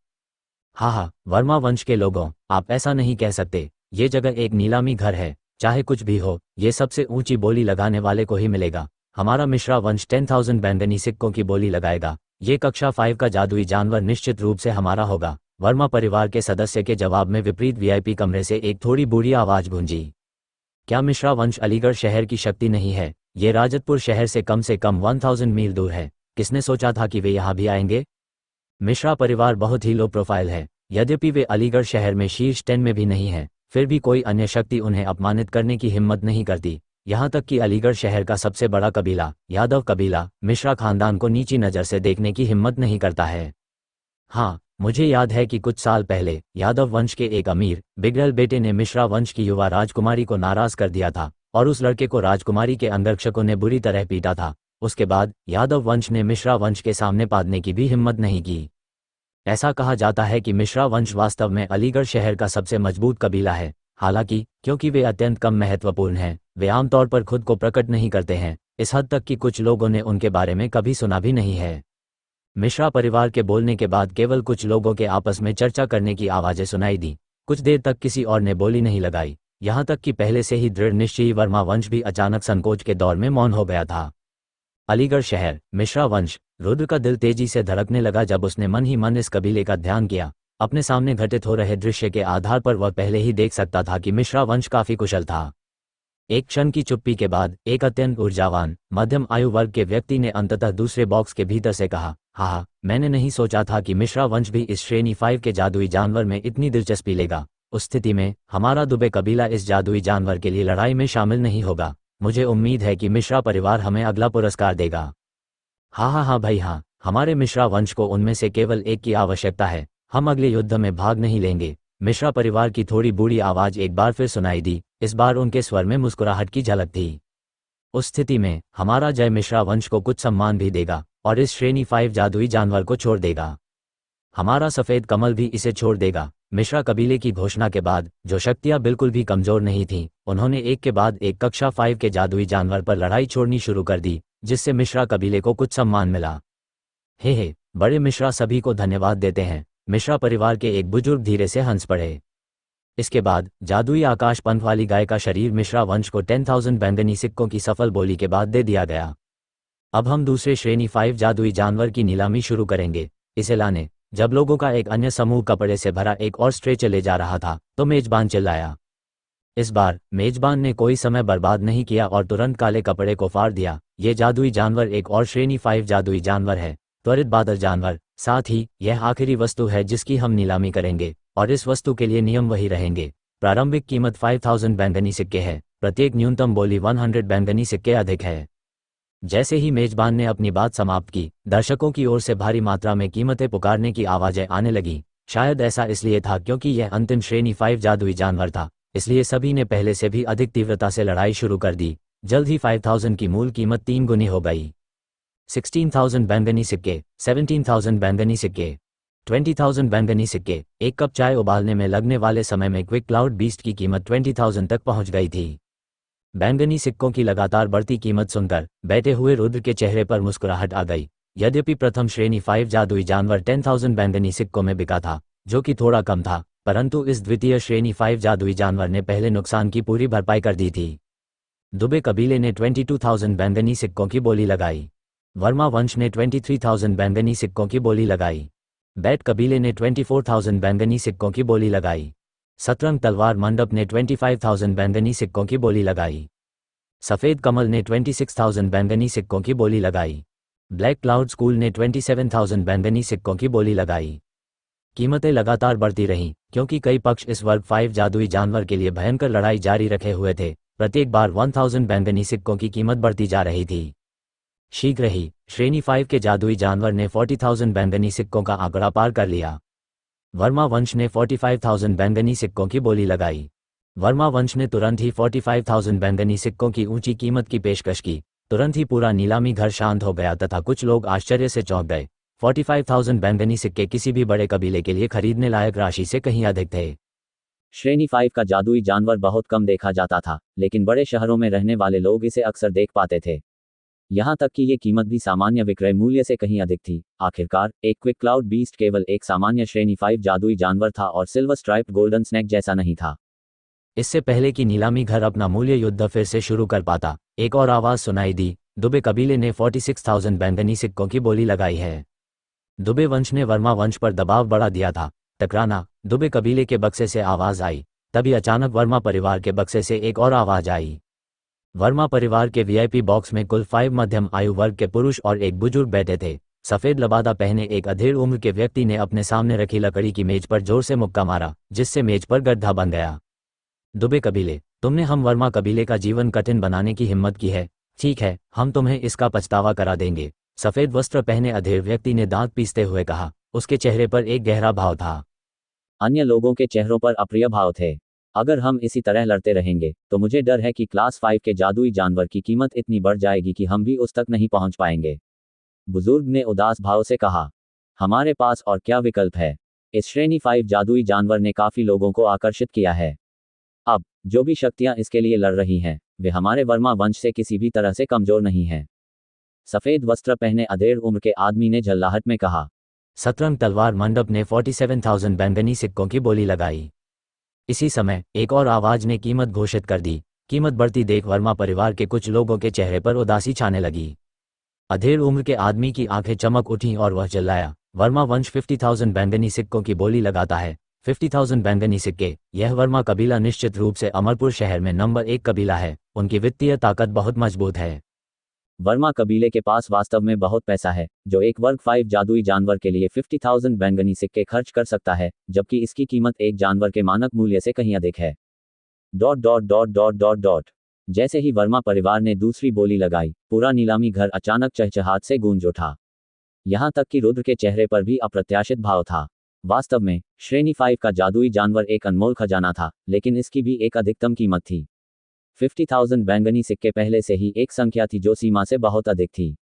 हाँ, वर्मा वंश के लोगों, आप ऐसा नहीं कह सकते। ये जगह एक नीलामी घर है, चाहे कुछ भी हो, ये सबसे ऊंची बोली लगाने वाले को ही मिलेगा। हमारा मिश्रा वंश 10,000 बैंगनी सिक्कों की बोली लगाएगा। ये कक्षा 5 का जादुई जानवर निश्चित रूप से हमारा होगा। वर्मा परिवार के सदस्य के जवाब में विपरीत वीआईपी कमरे से एक थोड़ी बुरी आवाज गूंजी। क्या मिश्रा वंश अलीगढ़ शहर की शक्ति नहीं है? ये राजतपुर शहर से कम 1000 मील दूर है। किसने सोचा था कि वे यहाँ भी आएंगे? मिश्रा परिवार बहुत ही लो प्रोफाइल है। यद्यपि वे अलीगढ़ शहर में शीर्ष 10 में भी नहीं है, फिर भी कोई अन्य शक्ति उन्हें अपमानित करने की हिम्मत नहीं करती। यहाँ तक कि अलीगढ़ शहर का सबसे बड़ा कबीला, यादव कबीला, मिश्रा खानदान को नीची नज़र से देखने की हिम्मत नहीं करता है। हाँ, मुझे याद है कि कुछ साल पहले यादव वंश के एक अमीर, बिगड़ल बेटे ने मिश्रा वंश की युवा राजकुमारी को नाराज कर दिया था और उस लड़के को राजकुमारी के अंगरक्षकों ने बुरी तरह पीटा था। उसके बाद यादव वंश ने मिश्रा वंश के सामने पादने की भी हिम्मत नहीं की। ऐसा कहा जाता है कि मिश्रा वंश वास्तव में अलीगढ़ शहर का सबसे मजबूत कबीला है। हालांकि क्योंकि वे अत्यंत कम महत्वपूर्ण हैं, वे आमतौर पर खुद को प्रकट नहीं करते हैं, इस हद तक कि कुछ लोगों ने उनके बारे में कभी सुना भी नहीं है। मिश्रा परिवार के बोलने के बाद केवल कुछ लोगों के आपस में चर्चा करने की आवाज़ें सुनाई दी। कुछ देर तक किसी और ने बोली नहीं लगाई, यहाँ तक कि पहले से ही दृढ़ निश्चयी वर्मा वंश भी अचानक संकोच के दौर में मौन हो गया था। अलीगढ़ शहर, मिश्रा वंश। रुद्र का दिल तेजी से धड़कने लगा जब उसने मन ही मन इस कबीले का ध्यान किया। अपने सामने घटित हो रहे दृश्य के आधार पर वह पहले ही देख सकता था कि मिश्रा वंश काफी कुशल था। एक क्षण की चुप्पी के बाद एक अत्यंत ऊर्जावान, मध्यम आयु वर्ग के व्यक्ति ने अंततः दूसरे बॉक्स के भीतर से कहा, हाँ, मैंने नहीं सोचा था कि मिश्रा वंश भी इस श्रेणी 5 के जादुई जानवर में इतनी दिलचस्पी लेगा। उस स्थिति में हमारा दुबे कबीला इस जादुई जानवर के लिए लड़ाई में शामिल नहीं होगा। मुझे उम्मीद है कि मिश्रा परिवार हमें अगला पुरस्कार देगा। हाँ भाई हाँ, हमारे मिश्रा वंश को उनमें से केवल एक की आवश्यकता है। हम अगले युद्ध में भाग नहीं लेंगे। मिश्रा परिवार की थोड़ी बूढ़ी आवाज एक बार फिर सुनाई दी। इस बार उनके स्वर में मुस्कुराहट की झलक थी। उस स्थिति में हमारा जय मिश्रा वंश को कुछ सम्मान भी देगा और इस श्रेणी 5 जादुई जानवर को छोड़ देगा। हमारा सफेद कमल भी इसे छोड़ देगा। मिश्रा कबीले की घोषणा के बाद, जो शक्तियां बिल्कुल भी कमजोर नहीं थीं, उन्होंने एक के बाद एक कक्षा 5 के जादुई जानवर पर लड़ाई छोड़नी शुरू कर दी, जिससे मिश्रा कबीले को कुछ सम्मान मिला। हे, बड़े मिश्रा सभी को धन्यवाद देते हैं। मिश्रा परिवार के एक बुजुर्ग धीरे से हंस पड़े। इसके बाद जादुई आकाश पंख वाली गाय का शरीर मिश्रा वंश को 10,000 बैंगनी सिक्कों की सफल बोली के बाद दे दिया गया। अब हम दूसरे श्रेणी 5 जादुई जानवर की नीलामी शुरू करेंगे। इसे लाने जब लोगों का एक अन्य समूह कपड़े से भरा एक और स्ट्रेचर ले जा रहा था, तो मेजबान चिल्लाया। इस बार मेजबान ने कोई समय बर्बाद नहीं किया और तुरंत काले कपड़े को फाड़ दिया। ये जादुई जानवर एक और श्रेणी 5 जादुई जानवर है, त्वरित बादल जानवर। साथ ही यह आखिरी वस्तु है जिसकी हम नीलामी करेंगे, और इस वस्तु के लिए नियम वही रहेंगे। प्रारंभिक कीमत 5000 बैंगनी सिक्के है। प्रत्येक न्यूनतम बोली 100 बैंगनी सिक्के अधिक है। जैसे ही मेजबान ने अपनी बात समाप्त की, दर्शकों की ओर से भारी मात्रा में कीमतें पुकारने की आवाजें आने लगी। शायद ऐसा इसलिए था क्योंकि यह अंतिम श्रेणी 5 जादुई जानवर था, इसलिए सभी ने पहले से भी अधिक तीव्रता से लड़ाई शुरू कर दी। जल्द ही 5000 की मूल कीमत 3 गुनी हो गई। 16,000 बैंगनी सिक्के, 17,000 बैंगनी सिक्के, 20,000 बैंगनी सिक्के। एक कप चाय उबालने में लगने वाले समय में क्विक क्लाउड बीस्ट की कीमत 20,000 तक पहुंच गई थी। बैंगनी सिक्कों की लगातार बढ़ती कीमत सुनकर बैठे हुए रुद्र के चेहरे पर मुस्कुराहट आ गई। यद्यपि प्रथम श्रेणी 5 जादुई जानवर 10,000 बैंगनी सिक्कों में बिका था, जो कि थोड़ा कम था, परंतु इस द्वितीय श्रेणी 5 जादुई जानवर ने पहले नुकसान की पूरी भरपाई कर दी थी। दुबे कबीले ने 22,000 बैंगनी सिक्कों की बोली लगाई। वर्मा वंश ने 23,000 बैंगनी सिक्कों की बोली लगाई। बैट कबीले ने 24,000 बैंगनी सिक्कों की बोली लगाई। सतरंग तलवार मंडप ने 25,000 बैंगनी सिक्कों की बोली लगाई। सफ़ेद कमल ने 26,000 बैंगनी सिक्कों की बोली लगाई। ब्लैक क्लाउड स्कूल ने 27,000 बैंगनी सिक्कों की बोली लगाई। कीमतें लगातार बढ़ती रहीं, क्योंकि कई पक्ष इस वर्ग 5 जादुई जानवर के लिए भयंकर लड़ाई जारी रखे हुए थे। प्रत्येक बार 1000 बैंगनी सिक्कों की कीमत बढ़ती जा रही थी। शीघ्र ही श्रेणी 5 के जादुई जानवर ने 40,000 बैंगनी सिक्कों का आंकड़ा पार कर लिया। वर्मा वंश ने 45,000 बैंगनी सिक्कों की बोली लगाई। वर्मा वंश ने तुरंत ही 45,000 बैंगनी सिक्कों की ऊंची कीमत की पेशकश की। तुरंत ही पूरा नीलामी घर शांत हो गया तथा कुछ लोग आश्चर्य से चौंक गए। 45,000 बैंगनी सिक्के किसी भी बड़े कबीले के लिए खरीदने लायक राशि से कहीं अधिक थे। श्रेणी 5 का जादुई जानवर बहुत कम देखा जाता था, लेकिन बड़े शहरों में रहने वाले लोग इसे अक्सर देख पाते थे। यहाँ तक कि ये कीमत भी सामान्य विक्रय मूल्य से कहीं अधिक थी। आखिरकार एक क्विक क्लाउड बीस्ट केवल एक सामान्य श्रेणी 5 जादुई जानवर था और सिल्वर स्ट्राइप्ड गोल्डन स्नेक जैसा नहीं था। इससे पहले कि नीलामी घर अपना मूल्य युद्ध फिर से शुरू कर पाता, एक और आवाज़ सुनाई दी। दुबे कबीले ने 46,000 बैंगनी सिक्कों की बोली लगाई है। दुबे वंश ने वर्मा वंश पर दबाव बढ़ा दिया था। टकराना। दुबे कबीले के बक्से से आवाज़ आई। तभी अचानक वर्मा परिवार के बक्से से एक और आवाज़ आई। वर्मा परिवार के वीआईपी बॉक्स में कुल 5 मध्यम आयु वर्ग के पुरुष और एक बुजुर्ग बैठे थे। सफ़ेद लबादा पहने एक अधेड़ उम्र के व्यक्ति ने अपने सामने रखी लकड़ी की मेज पर जोर से मुक्का मारा, जिससे मेज पर गड्ढा बन गया। दुबे कबीले, तुमने हम वर्मा कबीले का जीवन कठिन बनाने की हिम्मत की है। ठीक है, हम तुम्हें इसका पछतावा करा देंगे। सफ़ेद वस्त्र पहने अधेड़ व्यक्ति ने दांत पीसते हुए कहा। उसके चेहरे पर एक गहरा भाव था। अन्य लोगों के चेहरों पर अप्रिय भाव थे। अगर हम इसी तरह लड़ते रहेंगे तो मुझे डर है कि क्लास 5 के जादुई जानवर की कीमत इतनी बढ़ जाएगी कि हम भी उस तक नहीं पहुंच पाएंगे। बुजुर्ग ने उदास भाव से कहा। हमारे पास और क्या विकल्प है? इस श्रेणी 5 जादुई जानवर ने काफी लोगों को आकर्षित किया है। अब जो भी शक्तियां इसके लिए लड़ रही हैं, वे हमारे वर्मा वंश से किसी भी तरह से कमजोर नहीं हैं। सफेद वस्त्र पहने अधेड़ उम्र के आदमी ने झल्लाहट में कहा। सतरंग तलवार मंडप ने 47,000 बैंगनी सिक्कों की बोली लगाई। इसी समय एक और आवाज ने कीमत घोषित कर दी। कीमत बढ़ती देख वर्मा परिवार के कुछ लोगों के चेहरे पर उदासी छाने लगी। अधेड़ उम्र के आदमी की आंखें चमक उठीं और वह चिल्लाया, वर्मा वंश 50,000 बैंगनी सिक्कों की बोली लगाता है। 50,000 बैंगनी सिक्के। यह वर्मा कबीला निश्चित रूप से अमरपुर शहर में नंबर 1 कबीला है। उनकी वित्तीय ताकत बहुत मजबूत है। वर्मा कबीले के पास वास्तव में बहुत पैसा है, जो एक वर्ग 5 जादुई जानवर के लिए 50,000 बैंगनी सिक्के खर्च कर सकता है, जबकि इसकी कीमत एक जानवर के मानक मूल्य से कहीं अधिक है। ... जैसे ही वर्मा परिवार ने दूसरी बोली लगाई, पूरा नीलामी घर अचानक चहचहाट से गूंज उठा। यहां तक कि रुद्र के चेहरे पर भी अप्रत्याशित भाव था। वास्तव में श्रेणी 5 का जादुई जानवर एक अनमोल खजाना था, लेकिन इसकी भी एक अधिकतम कीमत थी। 50,000 बैंगनी सिक्के पहले से ही एक संख्या थी जो सीमा से बहुत अधिक थी।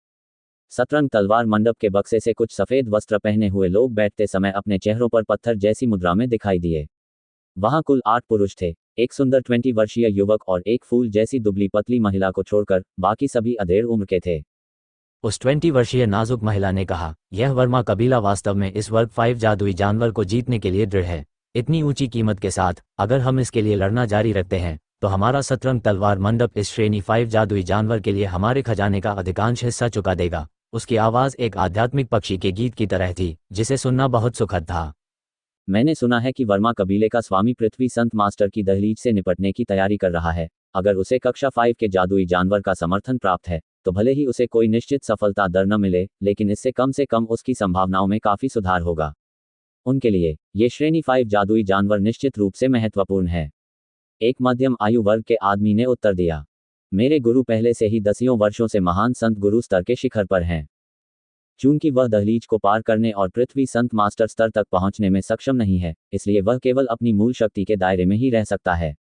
सतरंग तलवार मंडप के बक्से से कुछ सफेद वस्त्र पहने हुए लोग बैठते समय अपने चेहरों पर पत्थर जैसी मुद्रा में दिखाई दिए। वहां कुल 8 पुरुष थे, एक सुंदर 20 वर्षीय युवक और एक फूल जैसी दुबली पतली महिला को छोड़कर बाकी सभी अधेड़ उम्र के थे। उस 20 वर्षीय नाजुक महिला ने कहा, यह वर्मा कबीला वास्तव में इस वर्ग 5 जादुई जानवर को जीतने के लिए दृढ़ है। इतनी ऊंची कीमत के साथ अगर हम इसके लिए लड़ना जारी रखते हैं तो हमारा सतरंग तलवार मंडप इस श्रेणी 5 जादुई जानवर के लिए हमारे खजाने का अधिकांश हिस्सा चुका देगा। उसकी आवाज़ एक आध्यात्मिक पक्षी के गीत की तरह थी, जिसे सुनना बहुत सुखद था। मैंने सुना है कि वर्मा कबीले का स्वामी पृथ्वी संत मास्टर की दहलीज से निपटने की तैयारी कर रहा है। अगर उसे कक्षा 5 के जादुई जानवर का समर्थन प्राप्त है तो भले ही उसे कोई निश्चित सफलता दर न मिले, लेकिन इससे कम से कम उसकी संभावनाओं में काफी सुधार होगा। उनके लिए ये श्रेणी 5 जादुई जानवर निश्चित रूप से महत्वपूर्ण है। एक मध्यम आयु वर्ग के आदमी ने उत्तर दिया, मेरे गुरु पहले से ही दसियों वर्षों से महान संत गुरु स्तर के शिखर पर हैं। चूंकि वह दहलीज को पार करने और पृथ्वी संत मास्टर स्तर तक पहुंचने में सक्षम नहीं है, इसलिए वह केवल अपनी मूल शक्ति के दायरे में ही रह सकता है।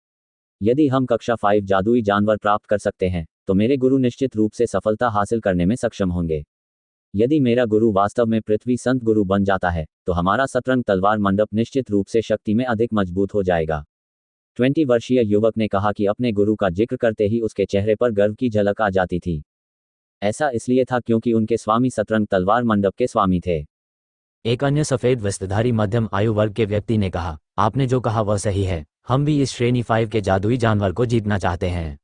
यदि हम कक्षा 5 जादुई जानवर प्राप्त कर सकते हैं तो मेरे गुरु निश्चित रूप से सफलता हासिल करने में सक्षम होंगे। यदि मेरा गुरु वास्तव में पृथ्वी संत गुरु बन जाता है तो हमारा सतरंग तलवार मंडप निश्चित रूप से शक्ति में अधिक मजबूत हो जाएगा। 20 वर्षीय युवक ने कहा कि अपने गुरु का जिक्र करते ही उसके चेहरे पर गर्व की झलक आ जाती थी। ऐसा इसलिए था क्योंकि उनके स्वामी सतरंग तलवार मंडप के स्वामी थे। एक अन्य सफेद वस्त्रधारी मध्यम आयु वर्ग के व्यक्ति ने कहा, आपने जो कहा वह सही है। हम भी इस श्रेणी 5 के जादुई जानवर को जीतना चाहते हैं।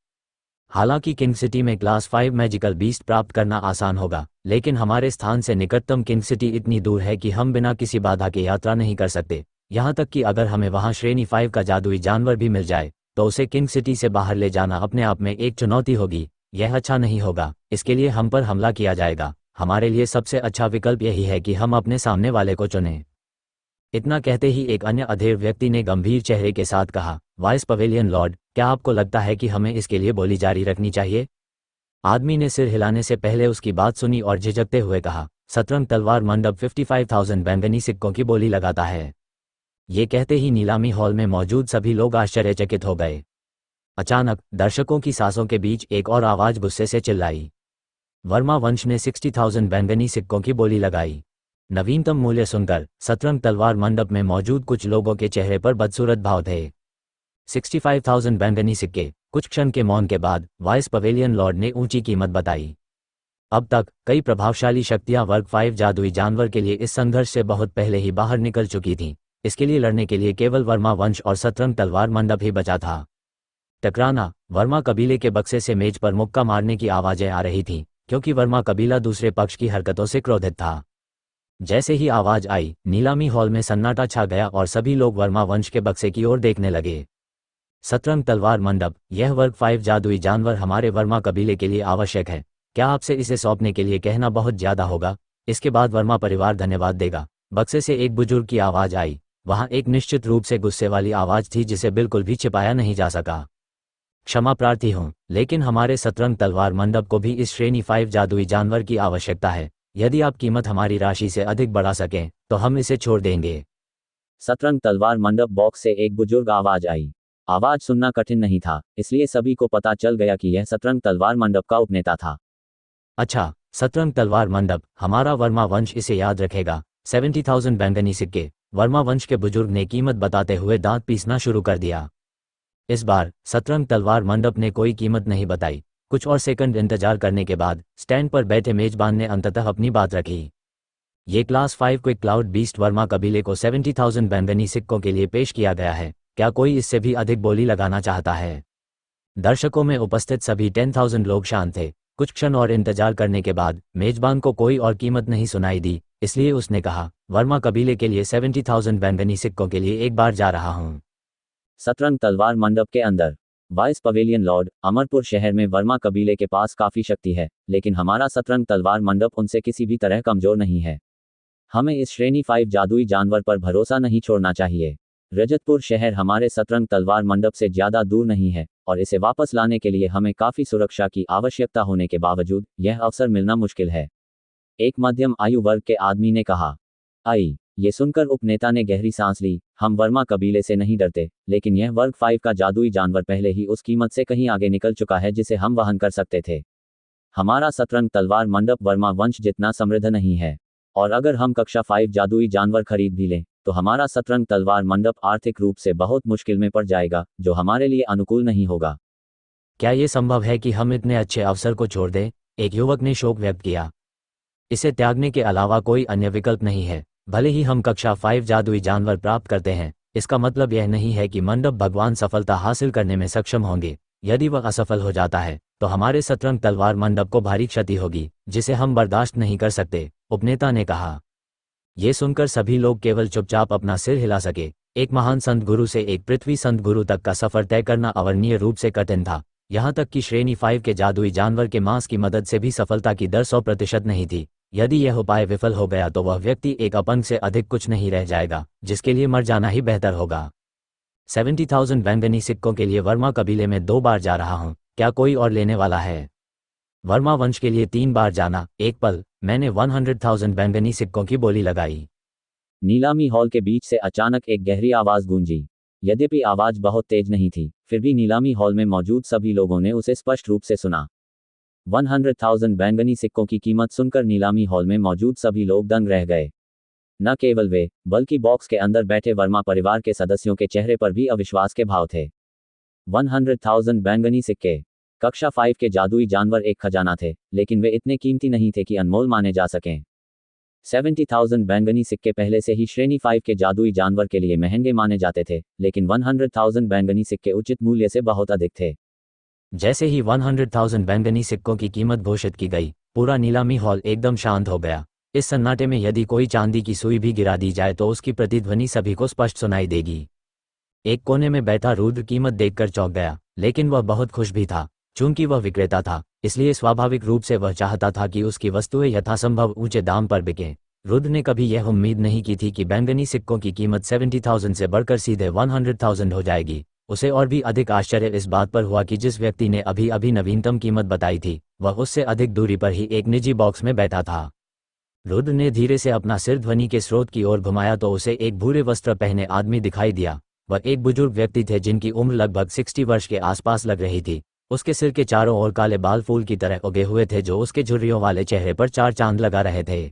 हालांकि किंग सिटी में क्लास 5 मैजिकल बीस्ट प्राप्त करना आसान होगा, लेकिन हमारे स्थान से निकटतम किंग सिटी इतनी दूर है कि हम बिना किसी बाधा के यात्रा नहीं कर सकते। यहाँ तक कि अगर हमें वहाँ श्रेणी 5 का जादुई जानवर भी मिल जाए तो उसे किंग सिटी से बाहर ले जाना अपने आप में एक चुनौती होगी। यह अच्छा नहीं होगा। इसके लिए हम पर हमला किया जाएगा। हमारे लिए सबसे अच्छा विकल्प यही है कि हम अपने सामने वाले को चुनें। इतना कहते ही एक अन्य अधेड़ व्यक्ति ने गंभीर चेहरे के साथ कहा, वाइस पवेलियन लॉर्ड, क्या आपको लगता है कि हमें इसके लिए बोली जारी रखनी चाहिए? आदमी ने सिर हिलाने से पहले उसकी बात सुनी और झिझकते हुए कहा, सतरंग तलवार मंडप 55,000 बैंगनी सिक्कों की बोली लगाता है। ये कहते ही नीलामी हॉल में मौजूद सभी लोग आश्चर्यचकित हो गए। अचानक दर्शकों की सांसों के बीच एक और आवाज गुस्से से चिल्लाई। वर्मा वंश ने 60,000 बैंगनी सिक्कों की बोली लगाई। नवीनतम मूल्य सुनकर सतरंग तलवार मंडप में मौजूद कुछ लोगों के चेहरे पर बदसूरत भाव थे। 65,000 बैंगनी सिक्के। कुछ क्षण के मौन के बाद वाइस पवेलियन लॉर्ड ने ऊंची कीमत बताई। अब तक कई प्रभावशाली शक्तियां वर्ग 5 जादुई जानवर के लिए इस संघर्ष से बहुत पहले ही बाहर निकल चुकी थीं। इसके लिए लड़ने के लिए केवल वर्मा वंश और सतरंग तलवार मंडप ही बचा था। टकराना। वर्मा कबीले के बक्से से मेज पर मुक्का मारने की आवाजें आ रही थीं, क्योंकि वर्मा कबीला दूसरे पक्ष की हरकतों से क्रोधित था। जैसे ही आवाज आई, नीलामी हॉल में सन्नाटा छा गया और सभी लोग वर्मा वंश के बक्से की ओर देखने लगे। सतरंग तलवार मंडप। यह वर्ग 5 जादुई जानवर हमारे वर्मा कबीले के लिए आवश्यक है। क्या आपसे इसे सौंपने के लिए कहना बहुत ज्यादा होगा? इसके बाद वर्मा परिवार धन्यवाद देगा। बक्से से एक बुजुर्ग की आवाज आई। वहां एक निश्चित रूप से गुस्से वाली आवाज थी जिसे बिल्कुल भी छिपाया नहीं जा सका। क्षमा प्रार्थी हूं, लेकिन हमारे सतरंग तलवार मंडप को भी इस श्रेणी 5 जादुई जानवर की आवश्यकता है। यदि आप कीमत हमारी राशि से अधिक बढ़ा सकें तो हम इसे छोड़ देंगे। सतरंग तलवार मंडप बॉक्स से एक बुजुर्ग आवाज आई। आवाज सुनना कठिन नहीं था, इसलिए सभी को पता चल गया कि यह सतरंग तलवार मंडप का उपनेता था। अच्छा, सतरंग तलवार मंडप, हमारा वर्मा वंश इसे याद रखेगा। 70,000 बैंगनी सिक्के। वर्मा वंश के बुजुर्ग ने कीमत बताते हुए दांत पीसना शुरू कर दिया। इस बार सतरंग तलवार मंडप ने कोई कीमत नहीं बताई। कुछ और सेकंड इंतजार करने के बाद स्टैंड पर बैठे मेजबान ने अंततः अपनी बात रखी। ये class 5 quick cloud beast Verma कबीले को 70,000 बैंगनी सिक्कों के लिए पेश किया गया है। क्या कोई इससे भी अधिक बोली लगाना चाहता है? दर्शकों में उपस्थित सभी 10,000 लोग शांत थे। कुछ क्षण और इंतजार करने के बाद मेजबान को कोई और कीमत नहीं सुनाई दी, इसलिए उसने कहा, वर्मा कबीले के लिए 70,000 बैंगनी सिक्कों के लिए एक बार जा रहा हूं। सतरंग तलवार मंडप के अंदर। वाइस पवेलियन लॉर्ड, अमरपुर शहर में वर्मा कबीले के पास काफी शक्ति है, लेकिन हमारा सतरंग तलवार मंडप उनसे किसी भी तरह कमजोर नहीं है। हमें इस श्रेणी 5 जादुई जानवर पर भरोसा नहीं छोड़ना चाहिए। रजतपुर शहर हमारे सतरंग तलवार मंडप से ज्यादा दूर नहीं है, और इसे वापस लाने के लिए हमें काफी सुरक्षा की आवश्यकता होने के बावजूद यह अवसर मिलना मुश्किल है। एक मध्यम आयु वर्ग के आदमी ने कहा। आई। ये सुनकर उपनेता ने गहरी सांस ली। हम वर्मा कबीले से नहीं डरते, लेकिन यह वर्ग 5 का जादुई जानवर पहले ही उस कीमत से कहीं आगे निकल चुका है जिसे हम वहन कर सकते थे। हमारा सतरंग तलवार मंडप वर्मा वंश जितना समृद्ध नहीं है, और अगर हम कक्षा 5 जादुई जानवर खरीद भी लें तो हमारा सतरंग तलवार मंडप आर्थिक रूप से बहुत मुश्किल में पड़ जाएगा, जो हमारे लिए अनुकूल नहीं होगा। क्या ये संभव है कि हम इतने अच्छे अवसर को छोड़ दें? एक युवक ने शोक व्यक्त किया। इसे त्यागने के अलावा कोई अन्य विकल्प नहीं है। भले ही हम कक्षा 5 जादुई जानवर प्राप्त करते हैं, इसका मतलब यह नहीं है कि मंडप भगवान सफलता हासिल करने में सक्षम होंगे। यदि वह असफल हो जाता है तो हमारे सतरंग तलवार मंडप को भारी क्षति होगी, जिसे हम बर्दाश्त नहीं कर सकते, उपनेता ने कहा। ये सुनकर सभी लोग केवल चुपचाप अपना सिर हिला सके। एक महान संत गुरु से एक पृथ्वी संत गुरु तक का सफर तय करना अवर्णनीय रूप से कठिन था। यहाँ तक कि श्रेणी 5 के जादुई जानवर के मांस की मदद से भी सफलता की दर 100% नहीं थी। यदि यह उपाय विफल हो गया तो वह व्यक्ति एक अपंग से अधिक कुछ नहीं रह जाएगा, जिसके लिए मर जाना ही बेहतर होगा। 70,000 बैंगनी सिक्कों के लिए वर्मा कबीले में 2 बार जा रहा हूँ। क्या कोई और लेने वाला है? वर्मा वंश के लिए 3 बार जाना। एक पल, मैंने 100,000 बैंगनी सिक्कों की बोली लगाई। नीलामी हॉल के बीच से अचानक एक गहरी आवाज गूंजी। यद्यपि आवाज बहुत तेज नहीं थी, फिर भी नीलामी हॉल में मौजूद सभी लोगों ने उसे स्पष्ट रूप से सुना। 100,000 बैंगनी सिक्कों की कीमत सुनकर नीलामी हॉल में मौजूद सभी लोग दंग रह गए। न केवल वे, बल्कि बॉक्स के अंदर बैठे वर्मा परिवार के सदस्यों के चेहरे पर भी अविश्वास के भाव थे। 100,000 बैंगनी सिक्के। कक्षा 5 के जादुई जानवर एक खजाना थे, लेकिन वे इतने कीमती नहीं थे कि अनमोल माने जा सकें। 70,000 बैंगनी सिक्के पहले से ही श्रेणी 5 के जादुई जानवर के लिए महंगे माने जाते थे, लेकिन 100,000 बैंगनी सिक्के उचित मूल्य से बहुत अधिक थे। जैसे ही 100,000 बैंगनी सिक्कों की कीमत घोषित की गई, पूरा नीलामी हॉल एकदम शांत हो गया। इस सन्नाटे में यदि कोई चांदी की सुई भी गिरा दी जाए तो उसकी प्रतिध्वनि सभी को स्पष्ट सुनाई देगी। एक कोने में बैठा रुद्र कीमत देखकर चौंक गया, लेकिन वह बहुत खुश भी था। चूंकि वह विक्रेता था, इसलिए स्वाभाविक रूप से वह चाहता था कि उसकी वस्तुएं यथासंभव ऊंचे दाम पर बिकें। रुद्र ने कभी यह उम्मीद नहीं की थी कि बैंगनी सिक्कों की कीमत 70,000 से बढ़कर सीधे 100,000 हो जाएगी। उसे और भी अधिक आश्चर्य इस बात पर हुआ कि जिस व्यक्ति ने अभी अभी नवीनतम कीमत बताई थी, वह उससे अधिक दूरी पर ही एक निजी बॉक्स में बैठा था। रुद्र ने धीरे से अपना सिर ध्वनि के स्रोत की ओर घुमाया तो उसे एक भूरे वस्त्र पहने आदमी दिखाई दिया। वह एक बुजुर्ग व्यक्ति थे जिनकी उम्र लगभग 60 वर्ष के आसपास लग रही थी। उसके सिर के चारों ओर काले बाल फूल की तरह उगे हुए थे, जो उसके झुर्रियों वाले चेहरे पर 4 चांद लगा रहे थे।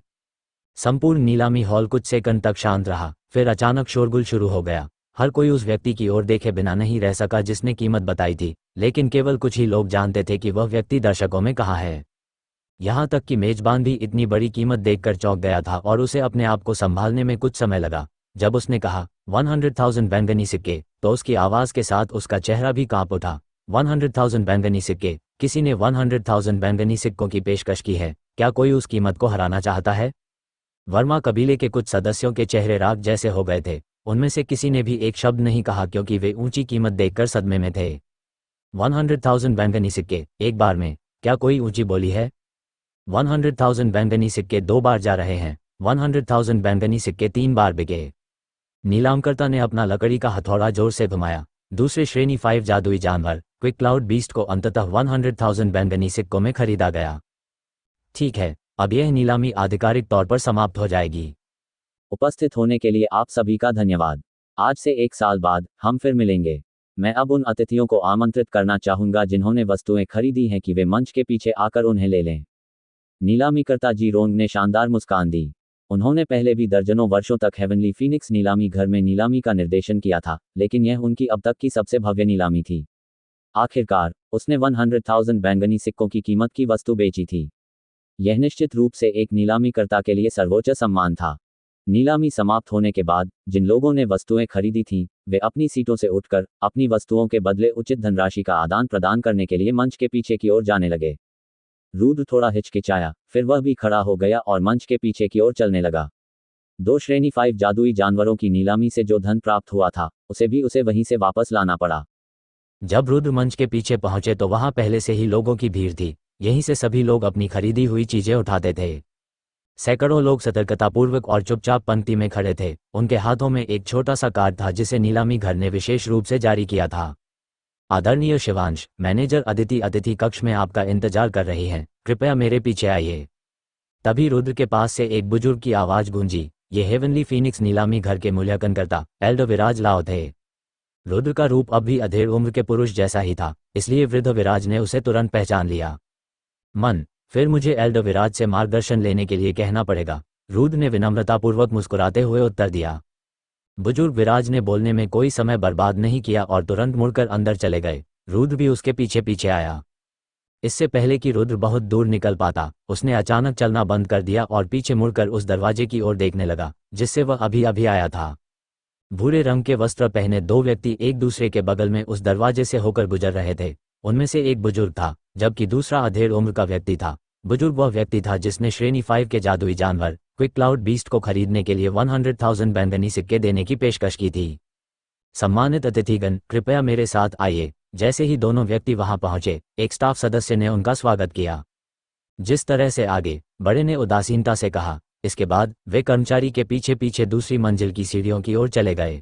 संपूर्ण नीलामी हॉल कुछ सेकंड तक शांत रहा, फिर अचानक शोरगुल शुरू हो गया। हर कोई उस व्यक्ति की ओर देखे बिना नहीं रह सका जिसने कीमत बताई थी, लेकिन केवल कुछ ही लोग जानते थे कि वह व्यक्ति दर्शकों में कहाँ है। यहाँ तक कि मेजबान भी इतनी बड़ी कीमत देखकर चौंक गया था और उसे अपने आप को संभालने में कुछ समय लगा। जब उसने कहा 100,000 बैंगनी सिक्के, तो उसकी आवाज़ के साथ उसका चेहरा भी कांप उठा। 100,000 बैंगनी सिक्के, किसी ने 100,000 बैंगनी सिक्कों की पेशकश की है, क्या कोई उस कीमत को हराना चाहता है? वर्मा कबीले के कुछ सदस्यों के चेहरे राख जैसे हो गए थे। उनमें से किसी ने भी एक शब्द नहीं कहा क्योंकि वे ऊंची कीमत देखकर सदमे में थे। 100,000 बैंगनी सिक्के, एक बार में, क्या कोई ऊंची बोली है? 100,000 बैंगनी सिक्के 2 बार जा रहे हैं। 100,000 बैंगनी सिक्के 3 बार बिके। नीलामकर्ता ने अपना लकड़ी का हथौड़ा जोर से घुमाया। दूसरे श्रेणी 5 जादुई जानवर क्विक क्लाउड बीस्ट को अंततः 100,000 बैंगनी सिक्कों में खरीदा गया। ठीक है, अब यह नीलामी आधिकारिक तौर पर समाप्त हो जाएगी। उपस्थित होने के लिए आप सभी का धन्यवाद। आज से 1 साल बाद हम फिर मिलेंगे। मैं अब उन अतिथियों को आमंत्रित करना चाहूंगा जिन्होंने वस्तुएं खरीदी हैं कि वे मंच के पीछे आकर उन्हें ले लें। नीलामीकर्ता जी रोंग ने शानदार मुस्कान दी। उन्होंने पहले भी दर्जनों वर्षों तक हेवनली फीनिक्स नीलामी घर में नीलामी का निर्देशन किया था, लेकिन यह उनकी अब तक की सबसे भव्य नीलामी थी। आखिरकार उसने 100,000 बैंगनी सिक्कों की कीमत की वस्तु बेची थी। यह निश्चित रूप से एक नीलामीकर्ता के लिए सर्वोच्च सम्मान था। नीलामी समाप्त होने के बाद जिन लोगों ने वस्तुएं खरीदी थीं, वे अपनी सीटों से उठकर अपनी वस्तुओं के बदले उचित धनराशि का आदान प्रदान करने के लिए मंच के पीछे की ओर जाने लगे। रुद्र थोड़ा हिचकिचाया, फिर वह भी खड़ा हो गया और मंच के पीछे की ओर चलने लगा। 2 श्रेणी 5 जादुई जानवरों की नीलामी से जो धन प्राप्त हुआ था, उसे वहीं से वापस लाना पड़ा। जब रुद्र मंच के पीछे पहुंचे तो वहां पहले से ही लोगों की भीड़ थी। यहीं से सभी लोग अपनी खरीदी हुई चीजें उठाते थे। सैकड़ों लोग सतर्कतापूर्वक और चुपचाप पंक्ति में खड़े थे। उनके हाथों में एक छोटा सा कार्ड था जिसे नीलामी घर ने विशेष रूप से जारी किया था। आदरणीय शिवांश, मैनेजर अदिति अतिथि कक्ष में आपका इंतजार कर रही हैं, कृपया मेरे पीछे आइए। तभी रुद्र के पास से एक बुजुर्ग की आवाज गूंजी। ये हेवनली फीनिक्स नीलामी घर के मूल्यांकनकर्ता एल्डर विराज लाओ थे। रुद्र का रूप अब भी अधेड़ उम्र के पुरुष जैसा ही था, इसलिए वृद्ध विराज ने उसे तुरंत पहचान लिया। फिर मुझे एल्डर विराज से मार्गदर्शन लेने के लिए कहना पड़ेगा, रुद्र ने विनम्रतापूर्वक मुस्कुराते हुए उत्तर दिया। बुजुर्ग विराज ने बोलने में कोई समय बर्बाद नहीं किया और तुरंत मुड़कर अंदर चले गए। रुद्र भी उसके पीछे पीछे आया। इससे पहले कि रुद्र बहुत दूर निकल पाता, उसने अचानक चलना बंद कर दिया और पीछे मुड़कर उस दरवाजे की ओर देखने लगा जिससे वह अभी अभी आया था। भूरे रंग के वस्त्र पहने 2 व्यक्ति एक दूसरे के बगल में उस दरवाजे से होकर गुजर रहे थे। उनमें से एक बुजुर्ग था, जबकि दूसरा अधेड़ उम्र का व्यक्ति था। बुजुर्ग वह व्यक्ति था जिसने श्रेणी 5 के जादुई जानवर क्विक क्लाउड बीस्ट को खरीदने के लिए 100,000 बैंगनी सिक्के देने की पेशकश की थी। सम्मानित अतिथिगण, कृपया मेरे साथ आइए। जैसे ही दोनों व्यक्ति वहां पहुंचे, एक स्टाफ सदस्य ने उनका स्वागत किया। जिस तरह से आगे बड़े ने उदासीनता से कहा। इसके बाद वे कर्मचारी के पीछे पीछे दूसरी मंजिल की सीढ़ियों की ओर चले गए।